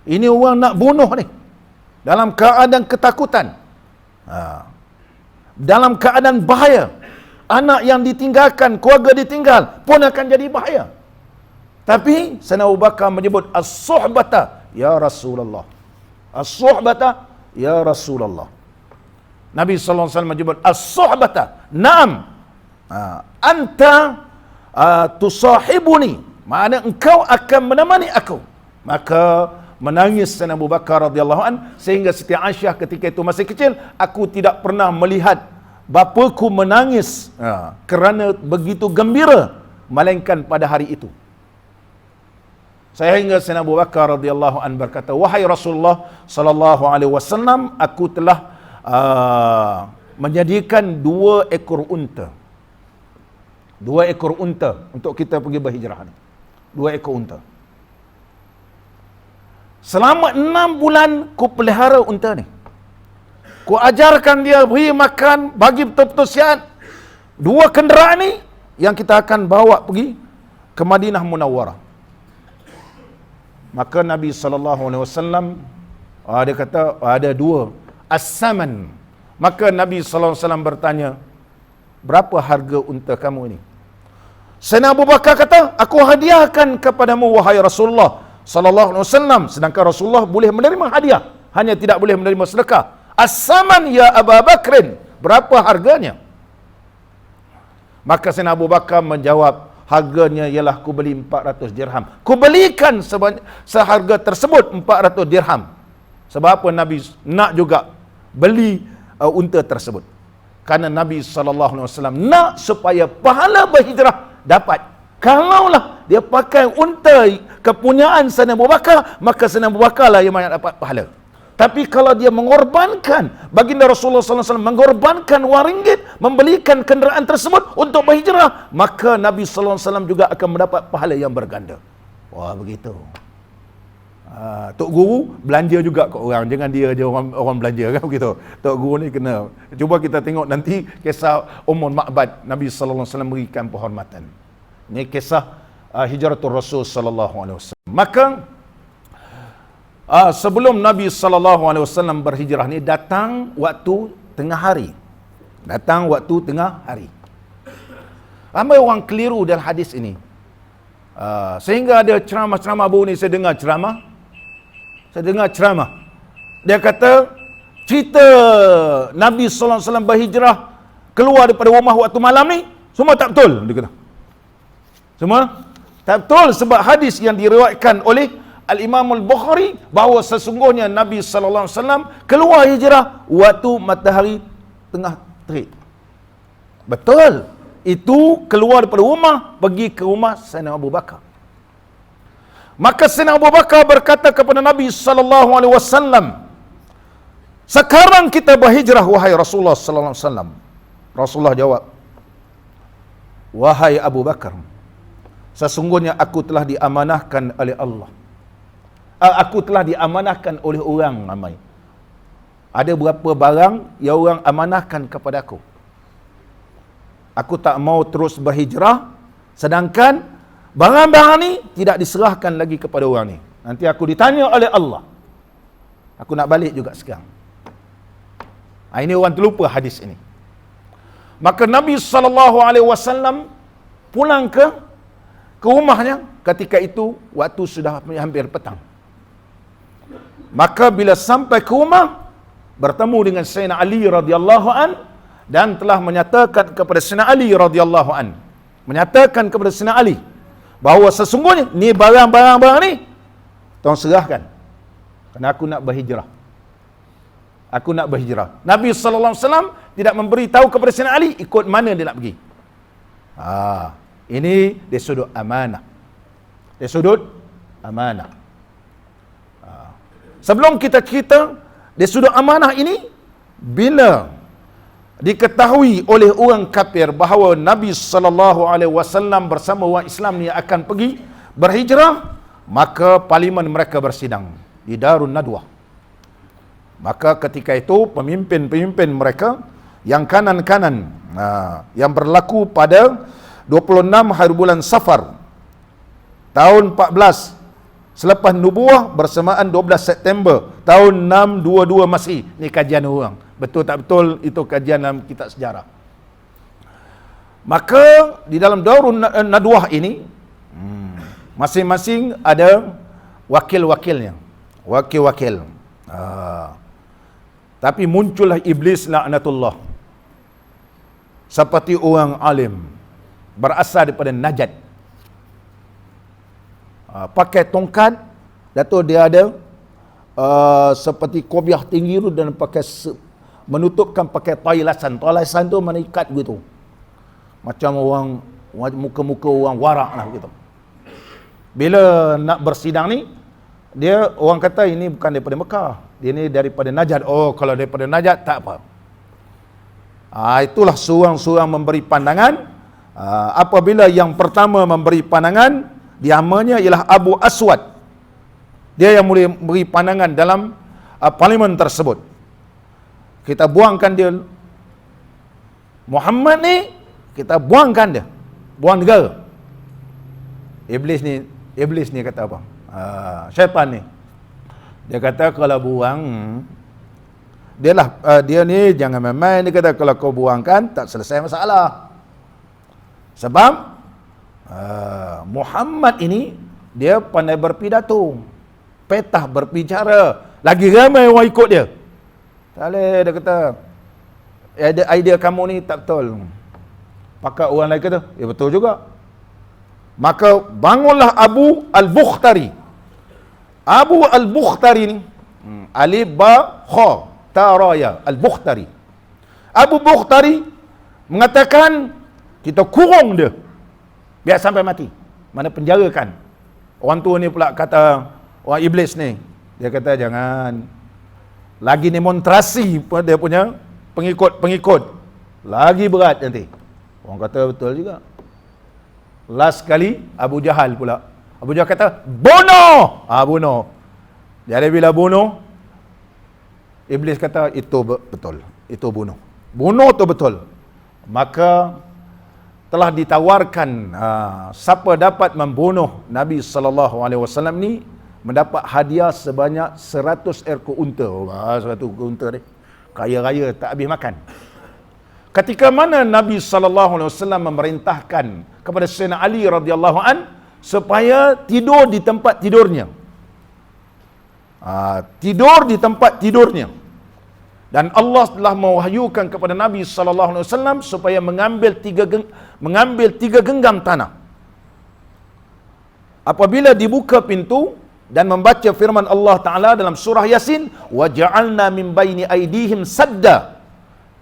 Ini orang nak bunuh ni dalam keadaan ketakutan. Dalam keadaan bahaya. Anak yang ditinggalkan, keluarga ditinggal pun akan jadi bahaya. Tapi Sayyidina Abu Bakar menyebut as-suhbata ya Rasulullah. As-suhbata ya Rasulullah. Nabi sallallahu alaihi wasallam menyebut as-suhbata. Naam. Anta tusahibuni. Maknanya engkau akan menemani aku. Maka menangis Sayyidina Abu Bakar radhiyallahu an, sehingga Siti Aisyah ketika itu masih kecil, aku tidak pernah melihat bapaku menangis kerana begitu gembira melainkan pada hari itu. Sehingga Sayyidina Abu Bakar radhiyallahu an berkata, wahai Rasulullah sallallahu alaihi wasallam, aku telah menjadikan 2 ekor unta. 2 ekor unta untuk kita pergi berhijrah ni. 2 ekor unta. Selama 6 bulan ku pelihara unta ni. Ku ajarkan dia, beri makan, bagi betul-betul sihat. 2 kenderaan ni yang kita akan bawa pergi ke Madinah Munawwarah. Maka Nabi SAW, dia kata ada 2 as-saman. Maka Nabi SAW bertanya, berapa harga unta kamu ini? Sayyidina Abu Bakar kata, aku hadiahkan kepadamu wahai Rasulullah sallallahu alaihi wasallam. Sedangkan Rasulullah boleh menerima hadiah, hanya tidak boleh menerima sedekah. As-saman ya Abu Bakrin, berapa harganya? Maka Sayyidina Abu Bakar menjawab, harganya ialah ku beli 400 dirham. Ku belikan seharga tersebut 400 dirham. Sebab apa Nabi nak juga beli unta tersebut? Karena Nabi SAW nak supaya pahala berhijrah dapat. Kalaulah dia pakai unta kepunyaan Sayyidina Abu Bakar, maka Sayyidina Abu Bakar lah yang banyak dapat pahala. Tapi kalau dia mengorbankan, baginda Rasulullah SAW mengorbankan wang ringgit, membelikan kenderaan tersebut untuk berhijrah, maka Nabi SAW juga akan mendapat pahala yang berganda. Wah, begitu. Tok Guru belanja juga kat orang, jangan dia je orang belanja kan begitu. Tok Guru ni kena. Cuba kita tengok nanti kisah Ummul Ma'bad, Nabi sallallahu alaihi wasallam berikan penghormatan. Ini kisah hijratul Rasul sallallahu alaihi wasallam. Maka sebelum Nabi sallallahu alaihi wasallam berhijrah ni datang waktu tengah hari. Datang waktu tengah hari. Ramai orang keliru dalam hadis ini. Sehingga ada ceramah-ceramah baru ni saya dengar ceramah. Dia kata, cerita Nabi SAW berhijrah keluar daripada rumah waktu malam ni, semua tak betul. Dia kata. Semua tak betul, sebab hadis yang diriwayatkan oleh Al-Imam Al-Bukhari, bahawa sesungguhnya Nabi SAW keluar hijrah waktu matahari tengah terik. Betul. Itu keluar daripada rumah, pergi ke rumah Sayyidina Abu Bakar. Maka Sayyidina Abu Bakar berkata kepada Nabi SAW, sekarang kita berhijrah wahai Rasulullah SAW. Rasulullah jawab, wahai Abu Bakar, sesungguhnya aku telah diamanahkan oleh Allah. Aku telah diamanahkan oleh orang ramai. Ada berapa barang yang orang amanahkan kepada aku. Aku tak mau terus berhijrah, sedangkan barang-barang ni tidak diserahkan lagi kepada orang ni. Nanti aku ditanya oleh Allah. Aku nak balik juga sekarang. Ini orang terlupa hadis ini. Maka Nabi SAW pulang ke rumahnya. Ketika itu waktu sudah hampir petang. Maka bila sampai ke rumah, bertemu dengan Sayyidina Ali radhiyallahu an, dan telah menyatakan kepada Sayyidina Ali radhiyallahu an, menyatakan kepada Sayyidina Ali bahawa sesungguhnya ni barang-barang ni tolong serahkan, kerana aku nak berhijrah. Aku nak berhijrah. Nabi SAW tidak memberi tahu kepada Sayyidina Ali ikut mana dia nak pergi. Ini dari sudut amanah. Dari sudut amanah. Sebelum kita dari sudut amanah ini, bila diketahui oleh orang kafir bahawa Nabi SAW bersama orang Islam ni akan pergi berhijrah, maka parlimen mereka bersidang di Darun Nadwah. Maka ketika itu pemimpin-pemimpin mereka yang kanan-kanan, yang berlaku pada 26 hari bulan Safar tahun 14 selepas nubuah bersamaan 12 September tahun 622 Masih. Ini kajian orang. Betul tak betul itu kajian dalam kitab sejarah. Maka di dalam Darun Nadwah ini masing-masing ada wakil-wakilnya. Wakil-wakil. Tapi muncullah iblis laknatullah. Seperti orang alim berasal daripada Najd. Pakai tongkat, Dato' dia ada seperti kopiah tinggi tu dan pakai menutupkan pakai tailasan. Tailasan tu mana ikat gitu. Macam orang muka-muka orang warak lah gitu. Bila nak bersidang ni, dia orang kata ini bukan daripada Mekah. Dia ni daripada Najd. Oh, kalau daripada Najd tak apa. Itulah seorang-seorang memberi pandangan. Apabila yang pertama memberi pandangan, namanya ialah Abu Aswad. Dia yang boleh beri pandangan dalam parlimen tersebut. Kita buangkan dia. Muhammad ni, kita buangkan dia. Buang negara. Iblis ni kata apa? Syaitan ni. Dia kata kalau buang, dia ni jangan main-main. Dia kata kalau kau buangkan, tak selesai masalah. Sebab Muhammad ini dia pandai berpidato, petah berbicara, lagi ramai orang ikut dia. Tak boleh, dia kata idea kamu ni tak betul. Maka orang lain kata, ya betul juga. Maka bangunlah Abu Al-Bukhtari. Abu Al-Bukhtari ni alif ba kha ta ra ya Al-Bukhtari. Abu Bukhtari mengatakan kita kurung dia biar sampai mati. Mana penjarakan. Orang tua ni pula kata, orang iblis ni, dia kata jangan. Lagi demonstrasi dia punya pengikut-pengikut. Lagi berat nanti. Orang kata betul juga. Last kali Abu Jahal pula. Abu Jahal kata bunuh. Bunuh. Jadi bila bunuh, iblis kata itu betul. Itu bunuh. Bunuh tu betul. Maka telah ditawarkan siapa dapat membunuh Nabi SAW ni mendapat hadiah sebanyak 100 ekor unta. 100 ekor unta ni. Kaya raya tak habis makan. Ketika mana Nabi SAW memerintahkan kepada Sayyidina Ali radhiyallahu an supaya tidur di tempat tidurnya. Tidur di tempat tidurnya. Dan Allah telah mewahyukan kepada Nabi SAW supaya mengambil tiga genggam tanah. Apabila dibuka pintu dan membaca firman Allah Ta'ala dalam surah Yasin, وَجَعَلْنَا مِنْ بَيْنِ أَيْدِيهِمْ سَدًّا,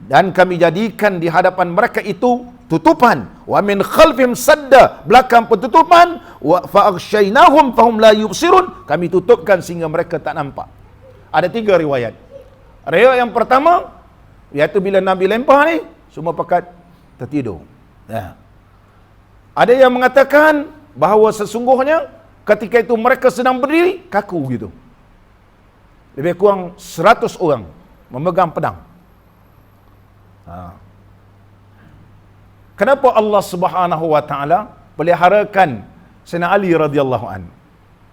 dan kami jadikan di hadapan mereka itu tutupan, وَمِنْ خَلْفِهِمْ سَدًّا, belakang penutupan, فَأَغْشَيْنَاهُمْ فَهُمْ لَا يُبْصِرُونَ, kami tutupkan sehingga mereka tak nampak. Ada 3 riwayat. Riwayat yang pertama, iaitu bila Nabi lempar ni, semua pakat tertidur. Ada yang mengatakan bahawa sesungguhnya ketika itu mereka sedang berdiri, kaku gitu. Lebih kurang 100 orang memegang pedang. Kenapa Allah Subhanahu wa taala peliharakan Sayyidina Ali radhiyallahu an?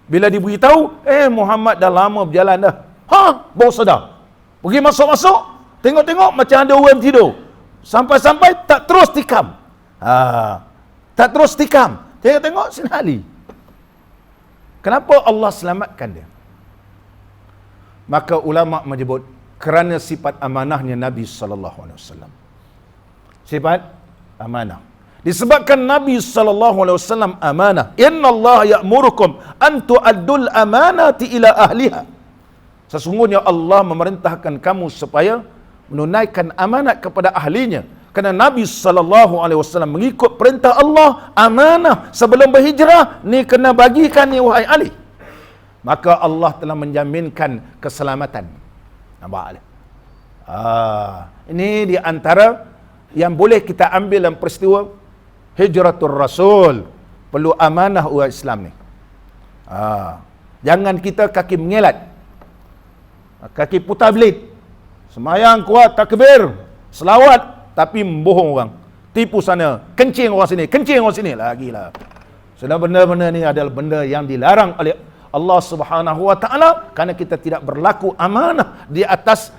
Bila diberitahu, Muhammad dah lama berjalan dah. Baru sedar. Pergi masuk-masuk, tengok-tengok macam ada orang tidur. Sampai-sampai tak terus tikam. Tak terus tikam. Tengok-tengok Sayyidina Ali. Kenapa Allah selamatkan dia? Maka ulama menyebut kerana sifat amanahnya Nabi SAW. Sifat amanah. Disebabkan Nabi SAW amanah. Inna Allah ya'murukum an tu'addul amanati ila ahliha. Sesungguhnya Allah memerintahkan kamu supaya menunaikan amanat kepada ahlinya. Kerana Nabi SAW mengikut perintah Allah, amanah sebelum berhijrah, ni kena bagikan ni wahai Ali. Maka Allah telah menjaminkan keselamatan. Nampak? Ini di antara yang boleh kita ambil dalam peristiwa Hijratul Rasul. Perlu amanah umat Islam ni. Jangan kita kaki mengelat, kaki putar belit, semayang kuat, takbir, selawat, tapi membohong orang, tipu sana, kencing orang sini, kencing orang sini, lagilah. Sedang benda-benda ni adalah benda yang dilarang oleh Allah Subhanahu wa taala, kerana kita tidak berlaku amanah di atas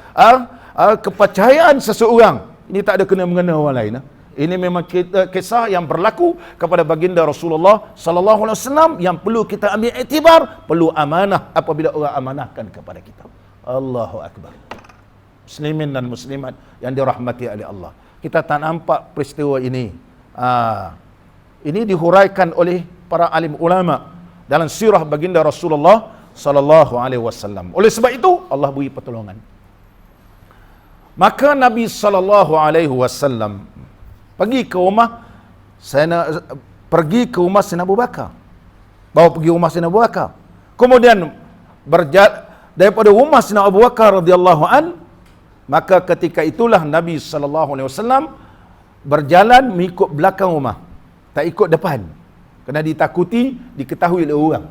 kepercayaan seseorang. Ini tak ada kena-mengena orang lain. Ini memang kisah yang berlaku kepada baginda Rasulullah sallallahu alaihi wasallam yang perlu kita ambil iktibar, perlu amanah apabila orang amanahkan kepada kita. Allahu akbar. Muslimin dan muslimat yang dirahmati oleh Allah. Kita tak nampak peristiwa ini. Ini dihuraikan oleh para alim ulama dalam sirah baginda Rasulullah sallallahu alaihi wasallam. Oleh sebab itu Allah beri pertolongan. Maka Nabi sallallahu alaihi wasallam pergi ke rumah Sayyidina Abu Bakar. Bawa pergi rumah Sayyidina Abu Bakar. Kemudian daripada rumah Sayyidina Abu Bakar radhiyallahu an, maka ketika itulah Nabi sallallahu alaihi wasallam berjalan mengikut belakang rumah, tak ikut depan, kerana ditakuti diketahui oleh orang.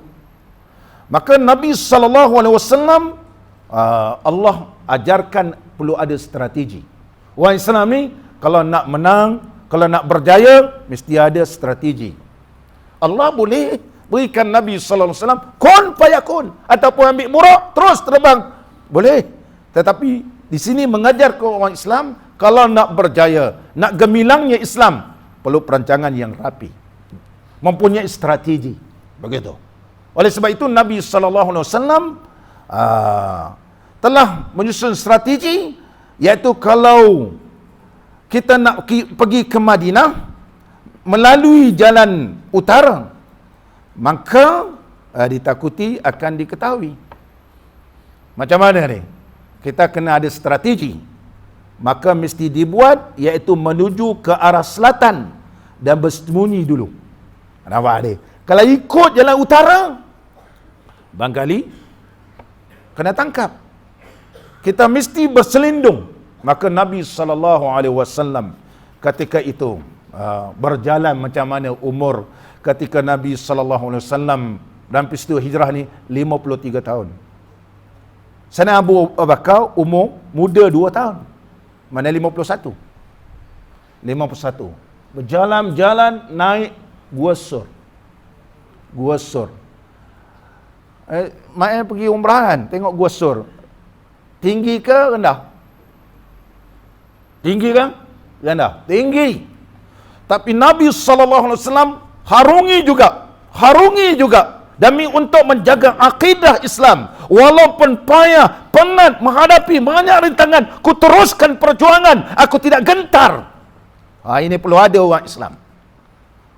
Maka Nabi sallallahu alaihi wasallam Allah ajarkan perlu ada strategi. Orang Islam ni kalau nak menang, kalau nak berjaya, mesti ada strategi. Allah boleh berikan Nabi sallallahu alaihi wasallam kun fayakun, ataupun ambil murak terus terbang, boleh. Tetapi di sini mengajar ke orang Islam, kalau nak berjaya, nak gemilangnya Islam, perlu perancangan yang rapi, mempunyai strategi. Begitu. Oleh sebab itu Nabi sallallahu alaihi wasallam telah menyusun strategi, iaitu kalau kita nak pergi ke Madinah melalui jalan utara, maka ditakuti akan diketahui. Macam mana ni? Kita kena ada strategi. Maka mesti dibuat, iaitu menuju ke arah selatan dan bersembunyi dulu. Nampak ni? Kalau ikut jalan utara, barangkali kena tangkap. Kita mesti berselindung. Maka Nabi SAW ketika itu berjalan macam mana umur ketika Nabi SAW dalam peristiwa hijrah ni 53 tahun. Sayyidina Abu Bakar umur muda 2 tahun. Mana 51. Berjalan-jalan naik Gua Sur. Mai pergi umrahan, tengok Gua Sur. Tinggi ke rendah? Tinggi kan? Rendah. Tinggi. Tapi Nabi SAW harungi juga demi untuk menjaga akidah Islam. Walaupun payah, penat, menghadapi banyak rintangan, ku teruskan perjuangan, aku tidak gentar. Ini perlu ada orang Islam.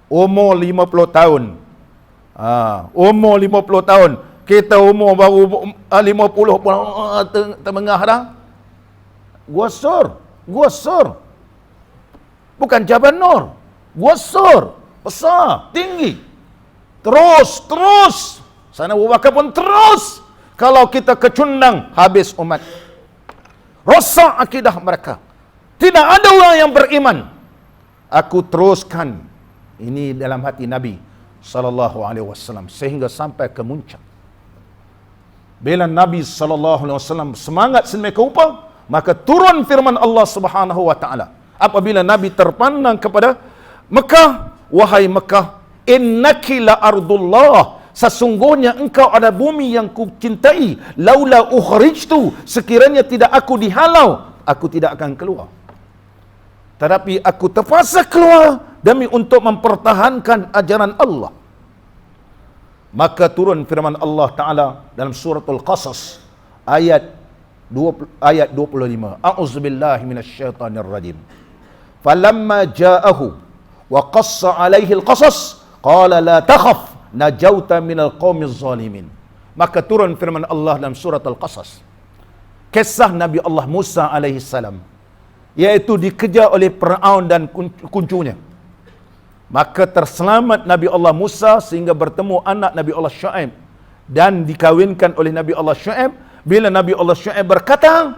Umur 50 tahun. Umur 50 tahun. Kita umur baru 50 pun tengah dah. Gua Sur. Bukan Jabal Nur. Gua Sur. Besar, tinggi. Terus. Sana Abu Bakar pun terus. Kalau kita kecundang, habis umat. Rosak akidah mereka. Tidak ada orang yang beriman. Aku teruskan. Ini dalam hati Nabi SAW sehingga sampai ke muncak. Bila Nabi SAW semangat sedemikian rupa, maka turun firman Allah Subhanahu wa taala. Apabila Nabi terpandang kepada Mekah, wahai Mekah, innaki la ardullah, sesungguhnya engkau ada bumi yang ku cintai, laula ukhrijtu, sekiranya tidak aku dihalau, aku tidak akan keluar. Tetapi aku terpaksa keluar demi untuk mempertahankan ajaran Allah. Maka turun firman Allah Ta'ala dalam suratul Qasas ayat 25. A'udzubillahi minasyaitanir rajim. Falamma ja'ahu wa qassa alaihi al-qasas qala la takhaf najauta minal qaumiz zalimin. Maka turun firman Allah dalam surat Al-Qasas. Kisah Nabi Allah Musa alaihi salam, iaitu dikejar oleh Firaun dan kuncunya. Maka terselamat Nabi Allah Musa sehingga bertemu anak Nabi Allah Syuaib dan dikawinkan oleh Nabi Allah Syuaib. Bila Nabi Allah Syuaib berkata,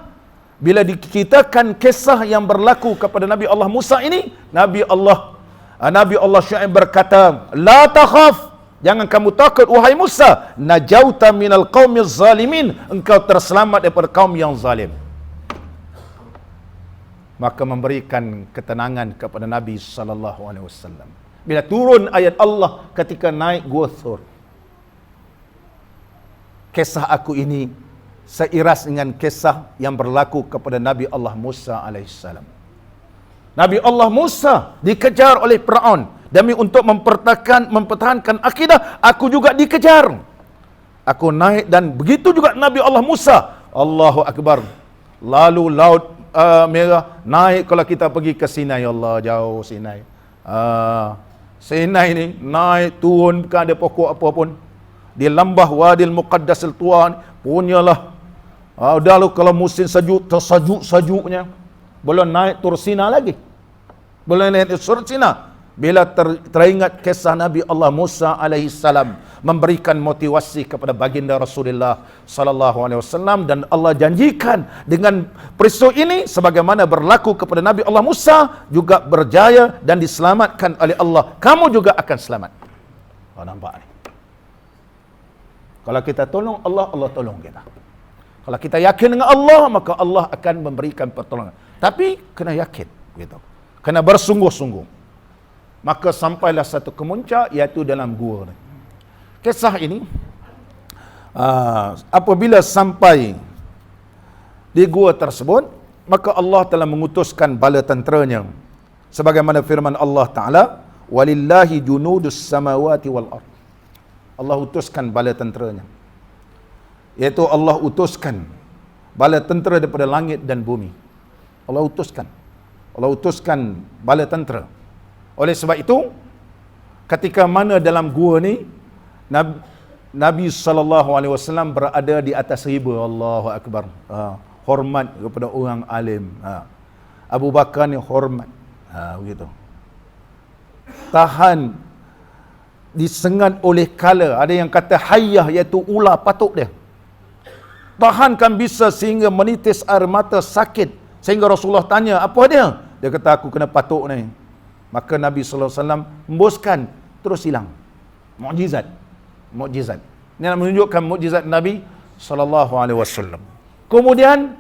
bila diceritakan kisah yang berlaku kepada Nabi Allah Musa ini, Nabi Allah Syuaib berkata, la takhaf, jangan kamu takut wahai Musa, najauta minal qaumiz zalimin, engkau terselamat daripada kaum yang zalim. Maka memberikan ketenangan kepada Nabi SAW. Bila turun ayat Allah ketika naik Gua Thur, kisah aku ini seiras dengan kisah yang berlaku kepada Nabi Allah Musa AS. Nabi Allah Musa dikejar oleh Firaun demi untuk mempertahankan akidah, aku juga dikejar. Aku naik dan begitu juga Nabi Allah Musa. Allahu Akbar. Lalu laut merah naik. Kalau kita pergi ke Sinai, Allah jauh Sinai. Sinai ni naik turun, bukan ada pokok apa pun. di lembah Wadil Muqaddasil Tuan, punyalah. Dah lu kalau musim sejuk, tersajuk-sajuknya. Belum naik tur Sina lagi. Belum naik tur Sina. Bila teringat kisah Nabi Allah Musa alaihi salam memberikan motivasi kepada baginda Rasulullah sallallahu alaihi wasallam, dan Allah janjikan dengan peristiwa ini sebagaimana berlaku kepada Nabi Allah Musa juga berjaya dan diselamatkan oleh Allah, kamu juga akan selamat. Nampak ni. Kalau kita tolong Allah, Allah tolong kita. Kalau kita yakin dengan Allah, maka Allah akan memberikan pertolongan. Tapi kena yakin gitu. Kena bersungguh-sungguh. Maka sampailah satu kemuncak, iaitu dalam gua. Kisah ini, apabila sampai di gua tersebut, maka Allah telah mengutuskan bala tenteranya. Sebagaimana firman Allah Ta'ala, walillahi junudus samawati wal ard. Allah utuskan bala tenteranya. Iaitu Allah utuskan bala tentera daripada langit dan bumi. Allah utuskan. Allah utuskan bala tentera. Oleh sebab itu, ketika mana dalam gua ni, Nabi SAW berada di atas riba. Allahu Akbar. Hormat kepada orang alim. Abu Bakar ni hormat. Begitu. Tahan, disengat oleh kala. Ada yang kata hayyah, iaitu ular patuk dia. Tahankan bisa sehingga menitis air mata sakit. Sehingga Rasulullah tanya, apa dia? Dia kata, aku kena patuk ni. Maka Nabi SAW embuskan, terus hilang. Mukjizat. Mukjizat. Ini nak menunjukkan mukjizat Nabi SAW. Kemudian,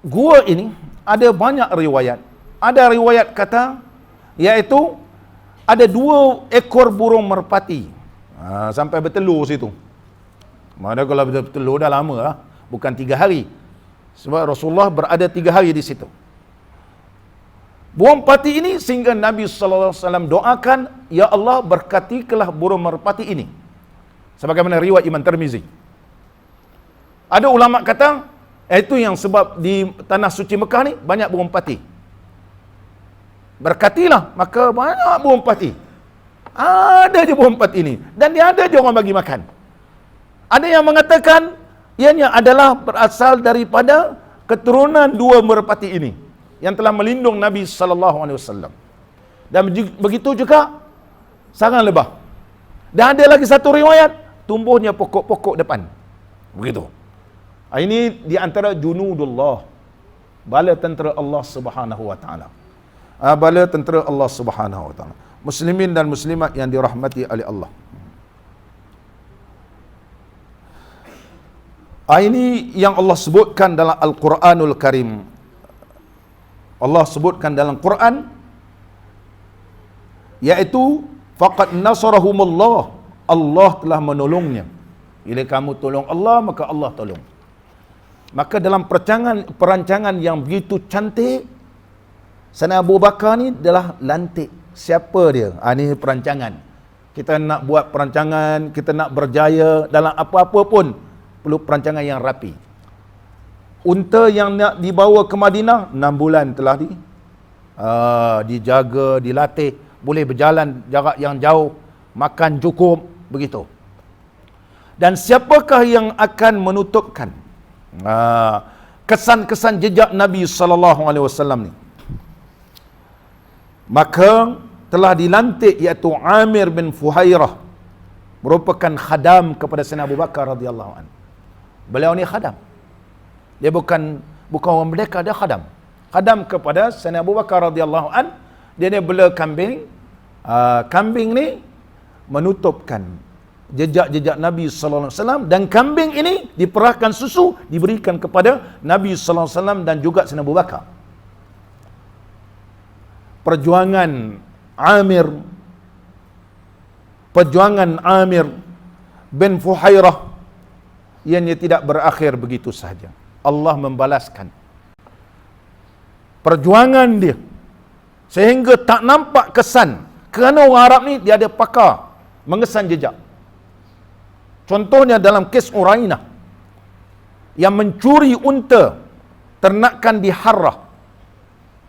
gua ini ada banyak riwayat. Ada riwayat kata, iaitu ada 2 ekor burung merpati. Sampai bertelur situ. Mana kalau bertelur dah lama lah. Bukan 3 hari. Sebab Rasulullah berada 3 hari di situ. Burung merpati ini sehingga Nabi SAW doakan, ya Allah berkatikanlah burung merpati ini. Sebagaimana riwayat Imam Tirmizi. Ada ulama kata, itu yang sebab di tanah suci Mekah ni banyak burung merpati. Berkatilah, maka banyak burung merpati. Ada je burung merpati ini. Dan dia ada je orang bagi makan. Ada yang mengatakan, ianya adalah berasal daripada keturunan 2 merpati ini yang telah melindung Nabi SAW. Dan begitu juga sarang lebah. Dan ada lagi satu riwayat, tumbuhnya pokok-pokok depan. Begitu. Ini di antara junudullah, bala tentera Allah Subhanahu wa taala. Bala tentera Allah Subhanahu wa taala. Muslimin dan muslimat yang dirahmati oleh Allah. Ini yang Allah sebutkan dalam Al-Quranul Karim. Allah sebutkan dalam Quran, iaitu faqad nasarahumullah, Allah telah menolongnya. Bila kamu tolong Allah, maka Allah tolong. Maka dalam perancangan yang begitu cantik, Sayyidina Abu Bakar ni adalah lantik. Siapa dia? Ini perancangan. Kita nak buat perancangan, kita nak berjaya dalam apa-apa pun, perlu perancangan yang rapi. Unta yang nak dibawa ke Madinah 6 bulan telah dijaga, dilatih, boleh berjalan jarak yang jauh, makan cukup, begitu. Dan siapakah yang akan menutupkan kesan-kesan jejak Nabi SAW ni? Maka telah dilantik, iaitu Amir bin Fuhairah, merupakan khadam kepada Sayyidina Abu Bakar radhiyallahu anhu. Beliau ni khadam. Dia bukan orang merdeka, dia khadam. Khadam kepada Sayyidina Abu Bakar radhiyallahu an. Dia ni bela kambing. Kambing ni menutupkan jejak-jejak Nabi sallallahu alaihi wasallam, dan kambing ini diperahkan susu diberikan kepada Nabi sallallahu alaihi wasallam dan juga Sayyidina Abu Bakar. Perjuangan Amir bin Fuhairah ianya tidak berakhir begitu sahaja. Allah membalaskan perjuangan dia sehingga tak nampak kesan, kerana orang Arab ni dia ada pakar mengesan jejak. Contohnya dalam kes Urainah yang mencuri unta ternakan di Harrah,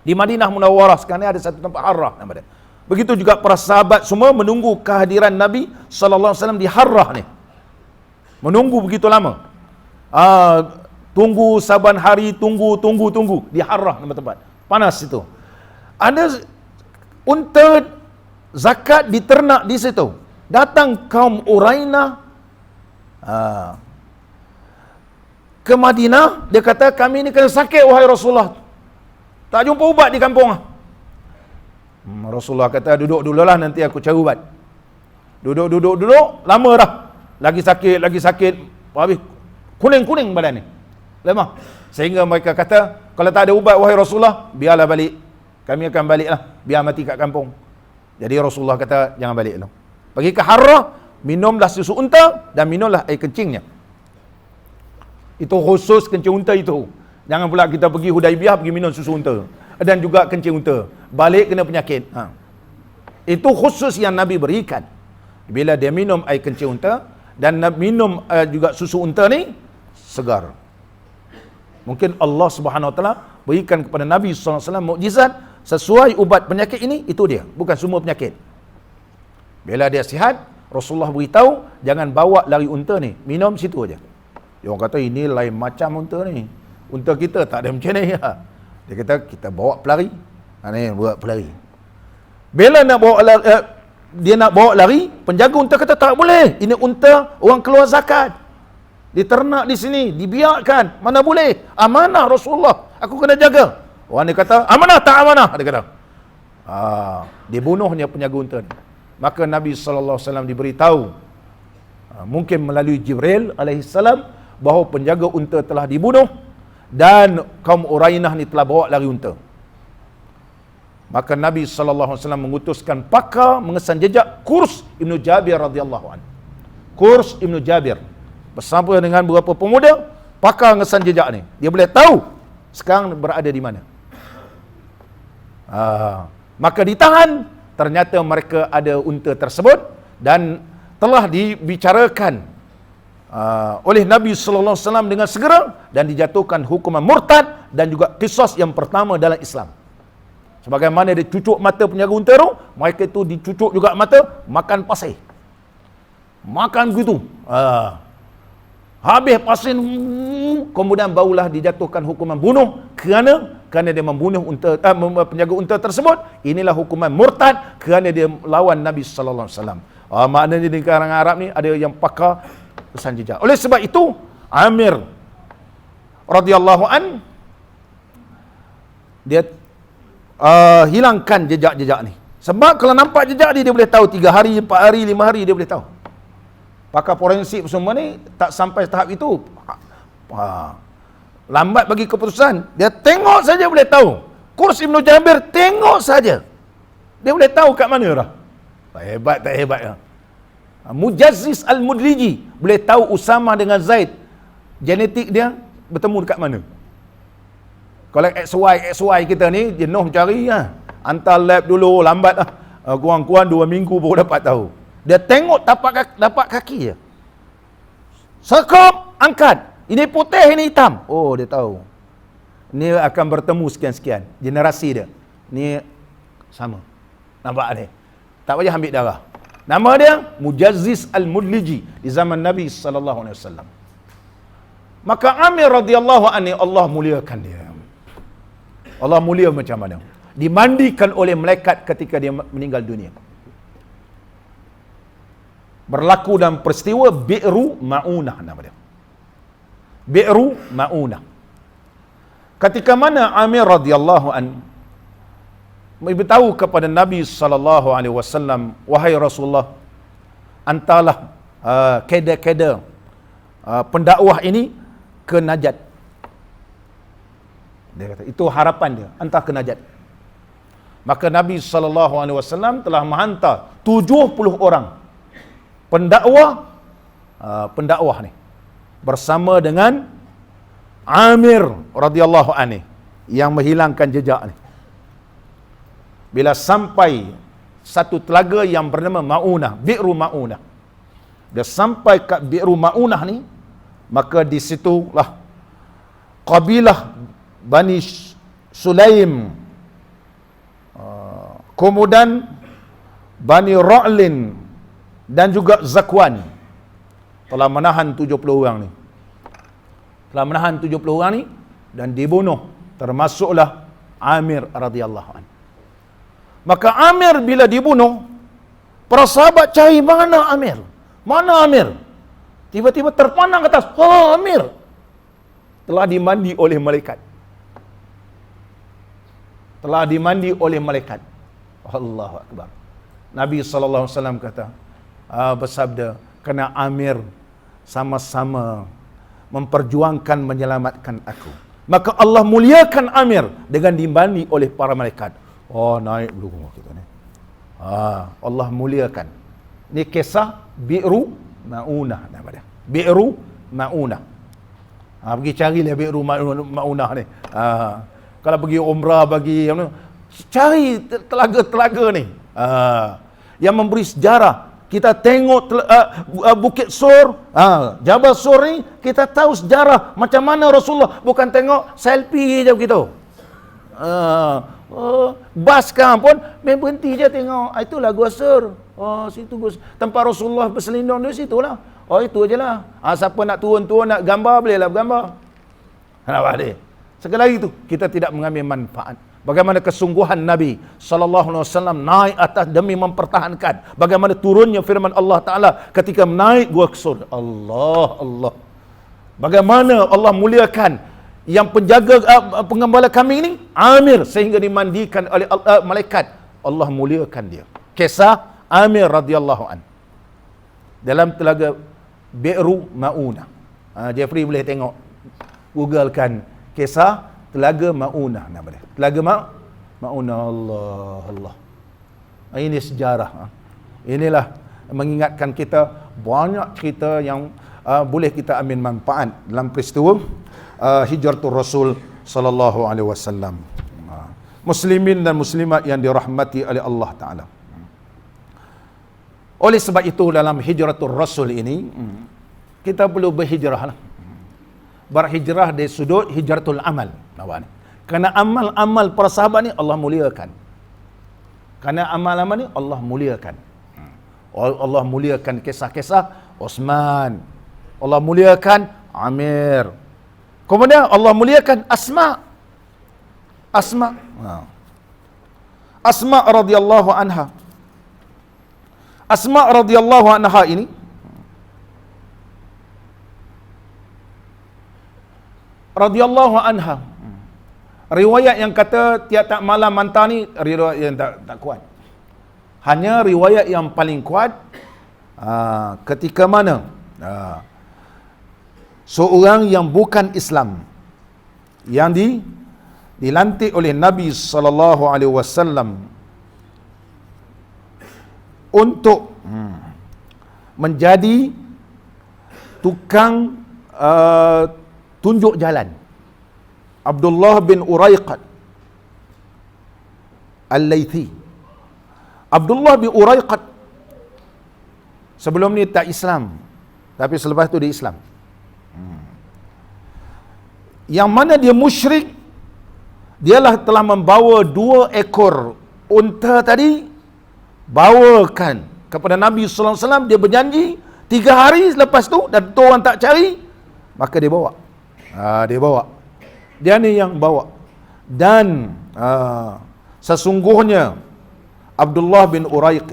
di Madinah Munawwarah. Sekarang ni ada satu tempat Harrah nama dia. Begitu juga para sahabat semua menunggu kehadiran Nabi sallallahu alaihi wasallam di Harrah ni. Menunggu begitu lama. Tunggu saban hari, tunggu di Harrah tempat. Panas itu. Ada unta zakat diternak di situ. Datang kaum Urainah ke Madinah, dia kata, kami ni kena sakit wahai Rasulullah. Tak jumpa ubat di kampung. Rasulullah kata, duduk dululah, nanti aku cari ubat. Duduk, lama dah. Lagi sakit, habis kuning badan ni. Lemah. Sehingga mereka kata, kalau tak ada ubat wahai Rasulullah, biarlah balik. Kami akan baliklah, biar mati kat kampung. Jadi Rasulullah kata, jangan balik dulu. Pergi ke Harrah, minumlah susu unta dan minumlah air kencingnya. Itu khusus kencing unta itu. Jangan pula kita pergi Hudaibiyah pergi minum susu unta dan juga kencing unta. Balik kena penyakit. Itu khusus yang Nabi berikan. Bila dia minum air kencing unta dan minum juga susu unta ni segar. Mungkin Allah Subhanahu Wa Taala berikan kepada Nabi sallallahu alaihi wasallam mukjizat sesuai ubat penyakit ini, itu dia. Bukan semua penyakit. Bila dia sihat, Rasulullah beritahu jangan bawa lari unta ni, minum situ aja. Dia orang kata ini lain macam unta ni. Unta kita tak ada macam ni. Dia kata kita bawa pelari. Ni buat pelari. Bila nak bawa lari, dia nak bawa lari, penjaga unta kata tak boleh. Ini unta orang keluar zakat. Diternak di sini, dibiarkan. Mana boleh? Amanah Rasulullah. Aku kena jaga. Orang ni kata, amanah tak amanah? Dia kata. Dibunuhnya penjaga unta ni. Maka Nabi SAW diberitahu, mungkin melalui Jibril alaihissalam, bahawa penjaga unta telah dibunuh dan kaum Urainah ni telah bawa lari unta. Maka Nabi SAW mengutuskan pakar mengesan jejak Qurs Ibnu Jabir radhiyallahu anhu. Qurs Ibnu Jabir bersama dengan beberapa pemuda, pakar mengesan jejak ni. Dia boleh tahu sekarang berada di mana. Maka ditahan, ternyata mereka ada unta tersebut dan telah dibicarakan oleh Nabi sallallahu alaihi wasallam dengan segera dan dijatuhkan hukuman murtad dan juga qisas yang pertama dalam Islam. Sebagaimana dia cucuk mata penjaga unta tu, mereka itu dicucuk juga mata, makan pasir. Makan begitu. Habis pasir, kemudian barulah dijatuhkan hukuman bunuh kerana dia membunuh unta, penjaga unta tersebut. Inilah hukuman murtad kerana dia lawan Nabi sallallahu alaihi wasallam. Maknanya di kalangan Arab ni ada yang pakar kesan jejak. Oleh sebab itu Amir radhiyallahu an dia hilangkan jejak-jejak ni. Sebab kalau nampak jejak dia boleh tahu 3 hari, 4 hari, 5 hari dia boleh tahu. Pakar forensik semua ni tak sampai tahap itu. Lambat bagi keputusan. Dia tengok saja boleh tahu. Qurs Ibnu Jabir tengok saja. Dia boleh tahu kat mana dah. Tak hebat. Mujazziz Al-Mudliji boleh tahu Usama dengan Zaid genetik dia bertemu dekat mana. Kalau XY kita ni jenuh cari hantar lab dulu, lambat lah. Kurang-kurang 2 minggu baru dapat tahu. Dia tengok dapat kaki je. Sekop angkat. Ini putih, ini hitam. Oh, dia tahu. Ini akan bertemu sekian-sekian generasi dia. Ni sama. Nampak ni. Tak payah ambil darah. Nama dia Mujazziz Al-Mudliji di zaman Nabi sallallahu alaihi wasallam. Maka Amir radhiyallahu anhu Allah muliakan dia. Allah mulia macam mana? Dimandikan oleh malaikat ketika dia meninggal dunia. Berlaku dalam peristiwa Bi'ru Ma'unah nama dia. Bi'ru Ma'unah. Ketika mana Amir radhiyallahu anhu memberitahu kepada Nabi sallallahu alaihi wasallam, wahai Rasulullah, antarlah kader-kader pendakwah ini ke Najd. Dia kata itu harapan dia, hantar ke Najd. Maka Nabi sallallahu alaihi wasallam telah menghantar 70 orang pendakwah ni bersama dengan Amir radhiyallahu anhu yang menghilangkan jejak ni. Bila sampai satu telaga yang bernama Ma'unah, Bi'ru Ma'unah. Dia sampai kat Bi'ru Ma'unah ni, maka di situlah kabilah Bani Sulaim kemudian Bani Ra'lin dan juga Zakwan telah menahan 70 orang ni. Telah menahan 70 orang ni dan dibunuh, termasuklah Amir radhiyallahu anhu. Maka Amir bila dibunuh, para sahabat cari mana Amir? Mana Amir? Tiba-tiba terpandang ke atas, Amir telah dimandi oleh malaikat. Telah dimandi oleh malaikat. Allahu akbar. Nabi SAW kata, bersabda, kerana Amir sama-sama memperjuangkan menyelamatkan aku, maka Allah muliakan Amir dengan dimandi oleh para malaikat. Oh, naik dulu kita ni. Allah muliakan. Ni kisah Bi'ru Ma'unah nama dia. Bi'ru Ma'unah. Pergi carilah Bi'ru Ma'unah ni. Kalau pergi umrah, cari telaga-telaga ni. Yang memberi sejarah. Kita tengok Bukit Sur, Jabal Sur ni, kita tahu sejarah macam mana Rasulullah. Bukan tengok selfie je begitu. Bas kan pun berhenti je tengok. Itulah Gua Sur. Situ tempat Rasulullah berselindung di situ lah. Itu je lah. Siapa nak turun-turun nak gambar, bolehlah bergambar. Nampak dia? Sekali lagi tu, kita tidak mengambil manfaat. Bagaimana kesungguhan Nabi SAW naik atas demi mempertahankan. Bagaimana turunnya firman Allah Ta'ala ketika menaik Gua Sur. Allah. Bagaimana Allah muliakan yang penjaga pengembala kambing ni, Amir, sehingga dimandikan oleh malaikat. Allah muliakan dia. Kisah Amir radhiyallahu an dalam telaga Bi'ru Ma'unah. Jeffrey boleh tengok, googlekan kisah Telaga Ma'unah nama dia. Telaga Ma'unah. Allah. Ini sejarah. Inilah mengingatkan kita banyak cerita yang boleh kita ambil manfaat dalam peristiwa hijratul Rasul sallallahu alaihi wasallam. Muslimin dan muslimat yang dirahmati oleh Allah Taala. Oleh sebab itu dalam hijratul Rasul ini kita perlu berhijrah lah. Berhijrah dari sudut hijratul amal. Nampak ni? Kerana amal-amal para sahabat ni Allah muliakan. Kerana amal-amal ni Allah muliakan. Allah muliakan kisah-kisah Osman. Allah muliakan Amir. Kemudian Allah muliakan Asma. Asma radhiyallahu anha. Asma radhiyallahu anha ini radhiyallahu anha, riwayat yang kata tiap-tiap malam mantah ni riwayat yang tak kuat. Hanya riwayat yang paling kuat ketika mana seorang yang bukan Islam yang dilantik oleh Nabi sallallahu alaihi wasallam untuk menjadi tukang tunjuk jalan. Abdullah bin Uraiqad Al-Laythi. Abdullah bin Uraiqad sebelum ni tak Islam, tapi selepas tu dia Islam. Yang mana dia musyrik, dialah telah membawa 2 ekor unta tadi, bawakan kepada Nabi sallallahu alaihi wasallam. Dia berjanji 3 hari selepas tu, dan tu orang tak cari, maka dia bawa. Dia bawa. Dia ni yang bawa. Dan sesungguhnya Abdullah bin Uraiq,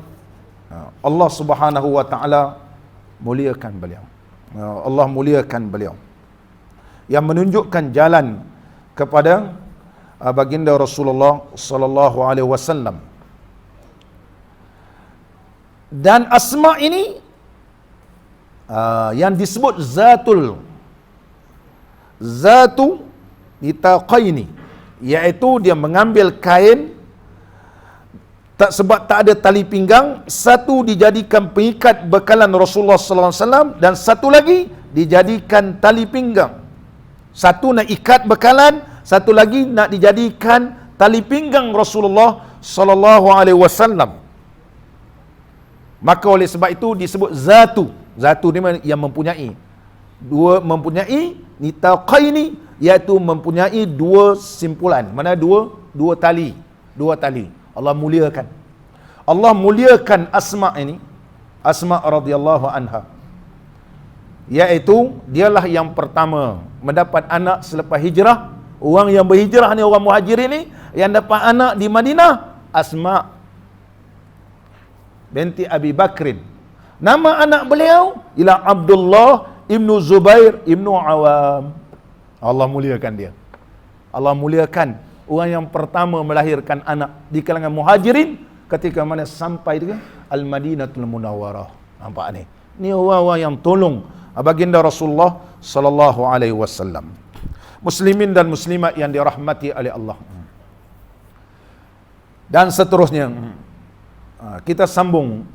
Allah Subhanahu wa taala muliakan beliau. Allah muliakan beliau, yang menunjukkan jalan kepada baginda Rasulullah sallallahu alaihi wasallam. Dan Asma ini yang disebut Zatu nitaqaini, iaitu dia mengambil kain sebab tak ada tali pinggang, satu dijadikan pengikat bekalan Rasulullah sallallahu alaihi wasallam dan satu lagi dijadikan tali pinggang. Satu nak ikat bekalan, satu lagi nak dijadikan tali pinggang Rasulullah sallallahu alaihi wasallam. Maka oleh sebab itu disebut Zatu. Zatu ni yang mempunyai nitaqaini, iaitu mempunyai 2 simpulan. Mana dua tali. Allah muliakan. Allah muliakan Asma ini, Asma radhiyallahu anha, iaitu dialah yang pertama mendapat anak selepas hijrah. Orang yang berhijrah ni, orang muhajirin ni, yang dapat anak di Madinah, Asma binti Abi Bakrin. Nama anak beliau ialah Abdullah ibnu Zubair ibnu Awam. Allah muliakan dia. Allah muliakan orang yang pertama melahirkan anak di kalangan muhajirin ketika mana sampai di Al-Madinatul Munawwarah. Nampak ni? Ni orang-orang yang tolong baginda Rasulullah sallallahu alaihi wasallam. Muslimin dan muslimat yang dirahmati oleh Allah. Dan seterusnya, kita sambung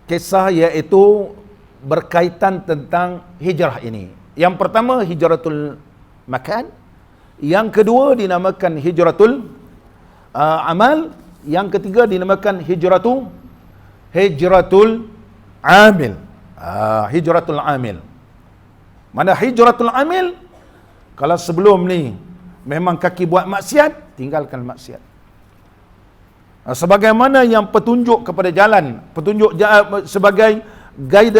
kisah, iaitu berkaitan tentang hijrah ini. Yang pertama hijratul makan, yang kedua dinamakan hijratul amal, yang ketiga dinamakan hijratul amil. Hijratul amil. Mana hijratul amil? Kalau sebelum ni memang kaki buat maksiat, tinggalkan maksiat. Sebagaimana yang petunjuk kepada jalan, petunjuk sebagai guide,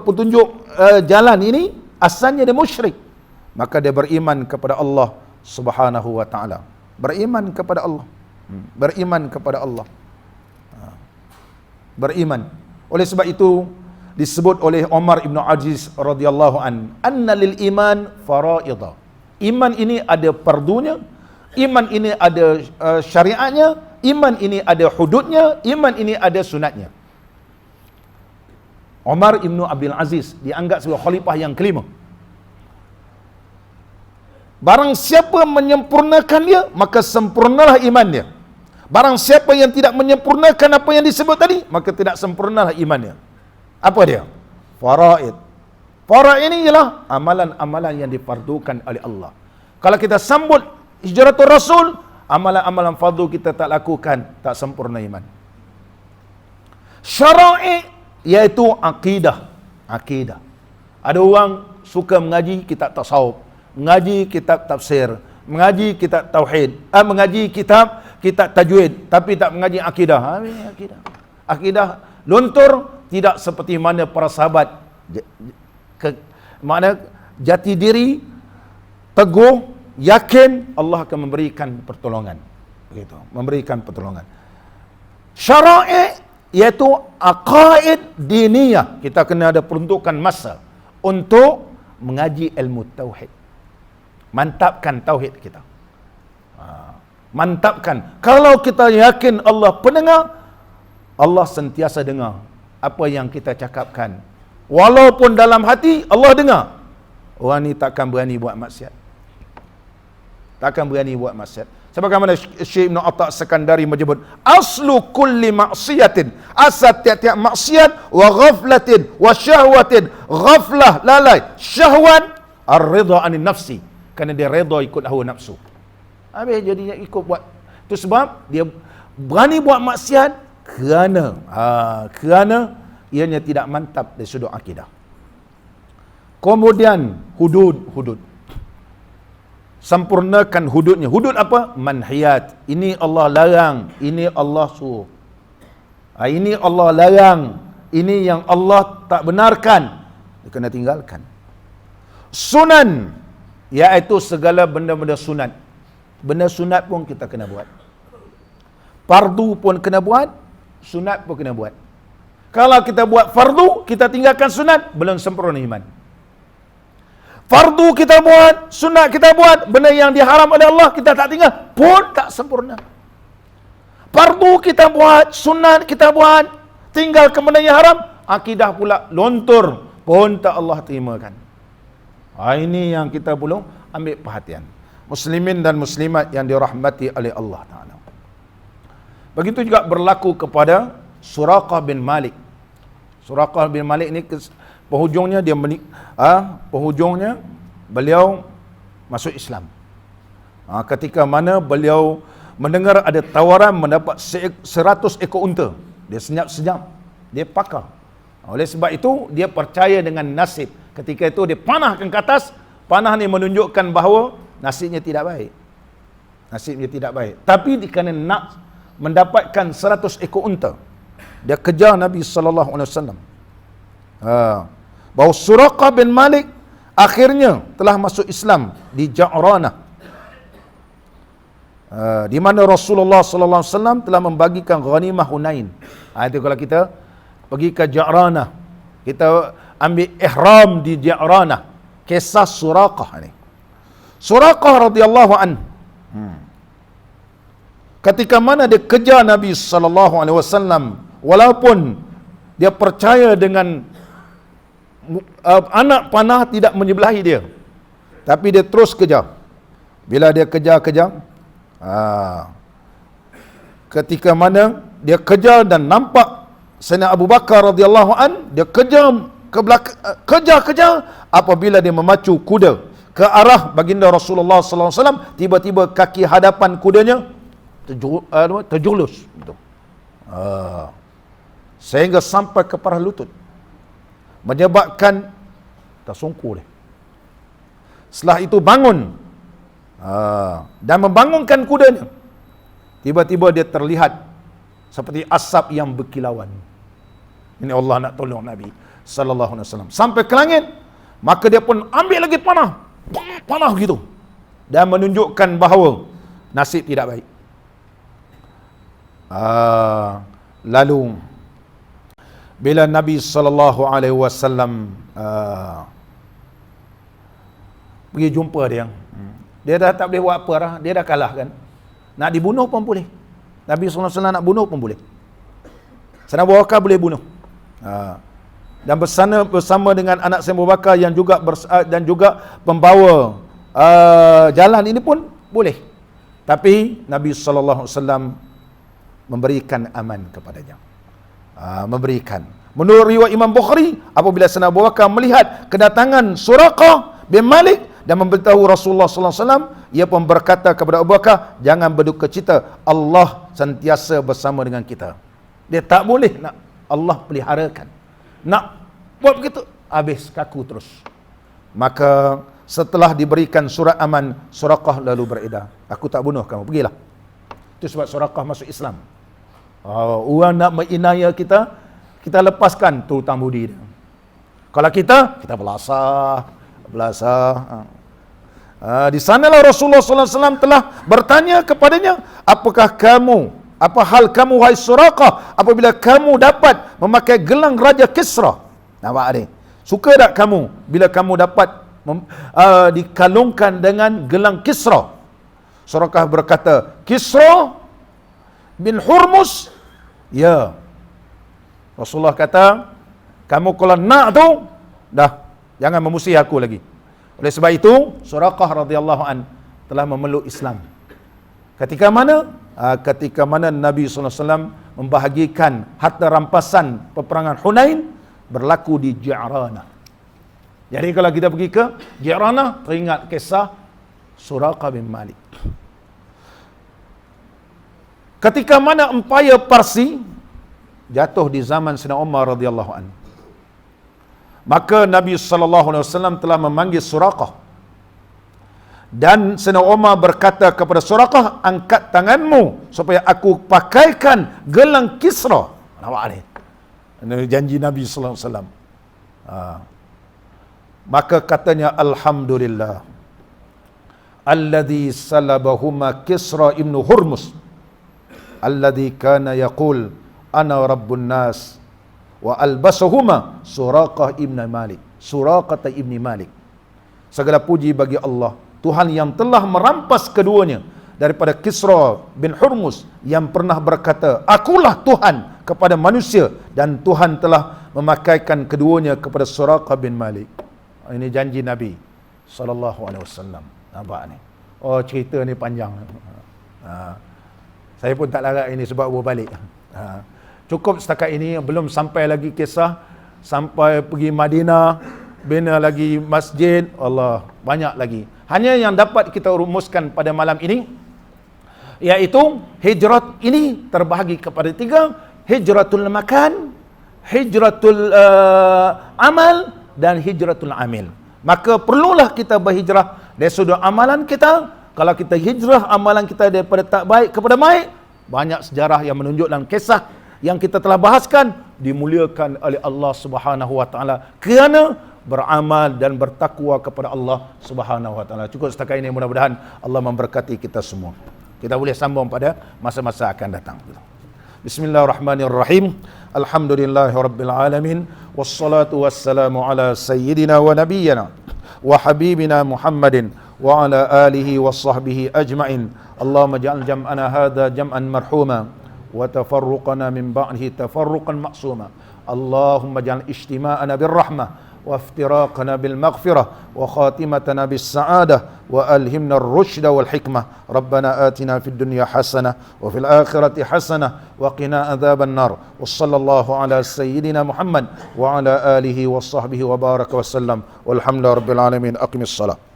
petunjuk jalan ini asalnya dia musyrik, maka dia beriman kepada Allah Subhanahu wa taala. Beriman kepada Allah. Beriman kepada Allah. Beriman. Oleh sebab itu disebut oleh Umar ibn Aziz radhiyallahu anna lil iman faraidah. Iman ini ada fardunya, iman ini ada syariatnya, iman ini ada hududnya, iman ini ada sunatnya. Umar ibn Abdul Aziz dianggap sebagai khalifah yang kelima. Barang siapa menyempurnakan dia, maka sempurnalah iman dia. Barang siapa yang tidak menyempurnakan apa yang disebut tadi, maka tidak sempurnalah imannya. Apa dia? Faraid. Faraid ini ialah amalan-amalan yang difardukan oleh Allah. Kalau kita sambut hijratul Rasul, amalan-amalan fardu kita tak lakukan, tak sempurna iman. Syara'i iaitu akidah. Akidah. Ada orang suka mengaji kitab tasawuf, mengaji kitab tafsir, mengaji kitab tauhid, mengaji kitab tajwid, tapi tak mengaji akidah. Akidah luntur, tidak seperti mana para sahabat. Makna jati diri, teguh, yakin Allah akan memberikan pertolongan. Begitu, memberikan pertolongan. Syara'i iaitu aqaid diniyah. Kita kena ada peruntukan masa untuk mengaji ilmu tauhid. Mantapkan tauhid kita. Mantapkan. Kalau kita yakin Allah pendengar, Allah sentiasa dengar apa yang kita cakapkan. Walaupun dalam hati Allah dengar. Orang ni takkan berani buat maksiat. Takkan berani buat maksiat. Sebagaimana Syekh Ibn Atta' Sekandari menyebut, aslu kulli maksiatin, asal tiap-tiap maksiat, wa ghaflatin, wa syahwatin, ghaflah, lalai, syahwat, ar-ridha anin nafsi. Kerana dia redha ikut hawa nafsu. Habis jadinya ikut buat. Itu sebab dia berani buat maksiat kerana ianya tidak mantap dari sudut akidah. Kemudian hudud. Sempurnakan hududnya. Hudud apa? Manhiyat. Ini Allah larang, ini Allah suruh. Ini Allah larang, ini yang Allah tak benarkan, dia kena tinggalkan. Sunan, iaitu segala benda-benda sunat. Benda sunat pun kita kena buat. Fardu pun kena buat, sunat pun kena buat. Kalau kita buat fardu, kita tinggalkan sunat, belum sempurna iman. Fardu kita buat, sunat kita buat, benda yang diharam oleh Allah kita tak tinggal, pun tak sempurna. Fardu kita buat, sunat kita buat, tinggal ke benda yang haram, akidah pula lontur, pun tak Allah terimakan. Ini yang kita perlu ambil perhatian. Muslimin dan muslimat yang dirahmati oleh Allah Ta'ala. Begitu juga berlaku kepada Suraqah bin Malik. Suraqah bin Malik ni penghujungnya penghujungnya beliau masuk Islam. Ketika mana beliau mendengar ada tawaran mendapat 100 ekor unta. Dia senyap-senyap, dia pakar. Oleh sebab itu dia percaya dengan nasib. Ketika itu dia panahkan ke atas. Panah ni menunjukkan bahawa nasibnya tidak baik. Nasibnya tidak baik. Tapi kerana nak mendapatkan 100 ekor unta, dia kejar Nabi sallallahu alaihi wasallam. Bahawa Suraqah bin Malik akhirnya telah masuk Islam di Ja'ranah, di mana Rasulullah sallallahu alaihi wasallam telah membagikan ghanimah Hunain. Itu kalau kita pergi ke Ja'ranah, kita ambil ihram di Ja'ranah. Kisah Suraqah ni. Suraqah radhiyallahu anhu, ketika mana dia kejar Nabi sallallahu alaihi wasallam, walaupun dia percaya dengan anak panah tidak menyebelahi dia, tapi dia terus kejar. Bila dia kejar, ketika mana dia kejar dan nampak Sayyidina Abu Bakar radhiyallahu an, dia kejar ke belakang, kejar apabila dia memacu kuda ke arah baginda Rasulullah sallallahu alaihi wasallam, tiba-tiba kaki hadapan kudanya terjulus gitu. Sehingga sampai ke parah lutut, menyebabkan tersungkur dia. Setelah itu bangun dan membangunkan kudanya. Tiba-tiba dia terlihat seperti asap yang berkilauan. Ini Allah nak tolong Nabi sallallahu alaihi wasallam sampai ke langit. Maka dia pun ambil lagi panah gitu, dan menunjukkan bahawa nasib tidak baik. Lalu bila Nabi sallallahu alaihi wasallam pergi jumpa dia, dia dah tak boleh buat apa dah, dia dah kalah kan. Nak dibunuh pun boleh. Nabi sallallahu alaihi wasallam nak bunuh pun boleh. Sayyidina Abu Bakar boleh bunuh. Dan bersama dengan anak Sayyidina Abu Bakar yang juga dan juga pembawa jalan ini pun boleh. Tapi Nabi sallallahu alaihi wasallam memberikan aman kepadanya. Memberikan. Menurut riwayat Imam Bukhari, apabila Sayyidina Abu Bakar melihat kedatangan Suraqah bin Malik dan memberitahu Rasulullah sallallahu alaihi wasallam, ia pun berkata kepada Abu Bakar, jangan berduka cita, Allah sentiasa bersama dengan kita. Dia tak boleh nak Allah peliharakan. Nak buat begitu, habis kaku terus. Maka setelah diberikan surat aman, Suraqah lalu beredar, aku tak bunuh kamu, pergilah. Itu sebab Suraqah masuk Islam. Orang nak menginaya kita, kita lepaskan tu hutang budi dia. Kalau kita belasah. Di sanalah Rasulullah sallallahu alaihi wasallam telah bertanya kepadanya, apa hal kamu wahai Suraqah apabila kamu dapat memakai gelang Raja Kisra? Nampak ni? Suka tak kamu bila kamu dapat dikalungkan dengan gelang Kisra? Suraqah berkata, Kisra bin Hurmus, ya. Rasulullah kata, kamu kalau nak tu, dah, jangan memusuhi aku lagi. Oleh sebab itu, Suraqah radhiyallahu an telah memeluk Islam. Ketika mana? Ketika mana Nabi SAW membahagikan harta rampasan peperangan Hunain berlaku di Ja'ranah. Jadi kalau kita pergi ke Ja'ranah, teringat kisah Suraqah bin Malik. Ketika mana empayar Parsi jatuh di zaman Sayyidina Umar radhiyallahu anhu, maka Nabi sallallahu alaihi wasallam telah memanggil Suraqah, dan Sayyidina Umar berkata kepada Suraqah, angkat tanganmu supaya aku pakaikan gelang Kisra. Nampak ni? Ini janji Nabi sallallahu alaihi wasallam. Maka katanya, alhamdulillah alladhi salabahuma Kisra ibn Hurmus alladhi kana yaqul ana rabbun nas wa albasahuma Suraqah ibn Malik. Suraqah ibn Malik. Segala puji bagi Allah, Tuhan yang telah merampas keduanya daripada Kisra bin Hurmus yang pernah berkata, akulah Tuhan kepada manusia, dan Tuhan telah memakaikan keduanya kepada Suraqah bin Malik. Ini janji Nabi sallallahu alaihi wasallam. Nampak ni? Oh, cerita ni panjang. Saya pun tak larat ini sebab berbalik. Cukup setakat ini, belum sampai lagi kisah sampai pergi Madinah, bina lagi masjid, Allah, banyak lagi. Hanya yang dapat kita rumuskan pada malam ini, iaitu hijrat ini terbahagi kepada 3, hijratul makan, hijratul amal, dan hijratul amil. Maka perlulah kita berhijrah dari sudut amalan kita. Kalau kita hijrah amalan kita daripada tak baik kepada baik, banyak sejarah yang menunjuk dalam kisah yang kita telah bahaskan dimuliakan oleh Allah Subhanahu wa taala kerana beramal dan bertakwa kepada Allah Subhanahu wa taala. Cukup setakat ini, mudah-mudahan Allah memberkati kita semua. Kita boleh sambung pada masa-masa akan datang. Bismillahirrahmanirrahim. Alhamdulillahirabbil alamin wassalatu wassalamu ala sayyidina wa nabiyyina wa habibina Muhammadin wa ala alihi washabbihi ajma'in. Allahumma ja'al jam'ana hadha jam'an marhuma wa tafarruqana min ba'dihi tafarruqan ma'suma. Allahumma ja'al ijtima'ana birrahmah وافتراقنا بالمغفرة وخاتمتنا بالسعادة وألهمنا الرشد والحكمة. ربنا آتنا في الدنيا حسنة وفي الآخرة حسنة وقنا عذاب النار. وصلى الله على سيدنا محمد وعلى آله وصحبه وبارك وسلم والحمد لله رب العالمين. أقم الصلاة.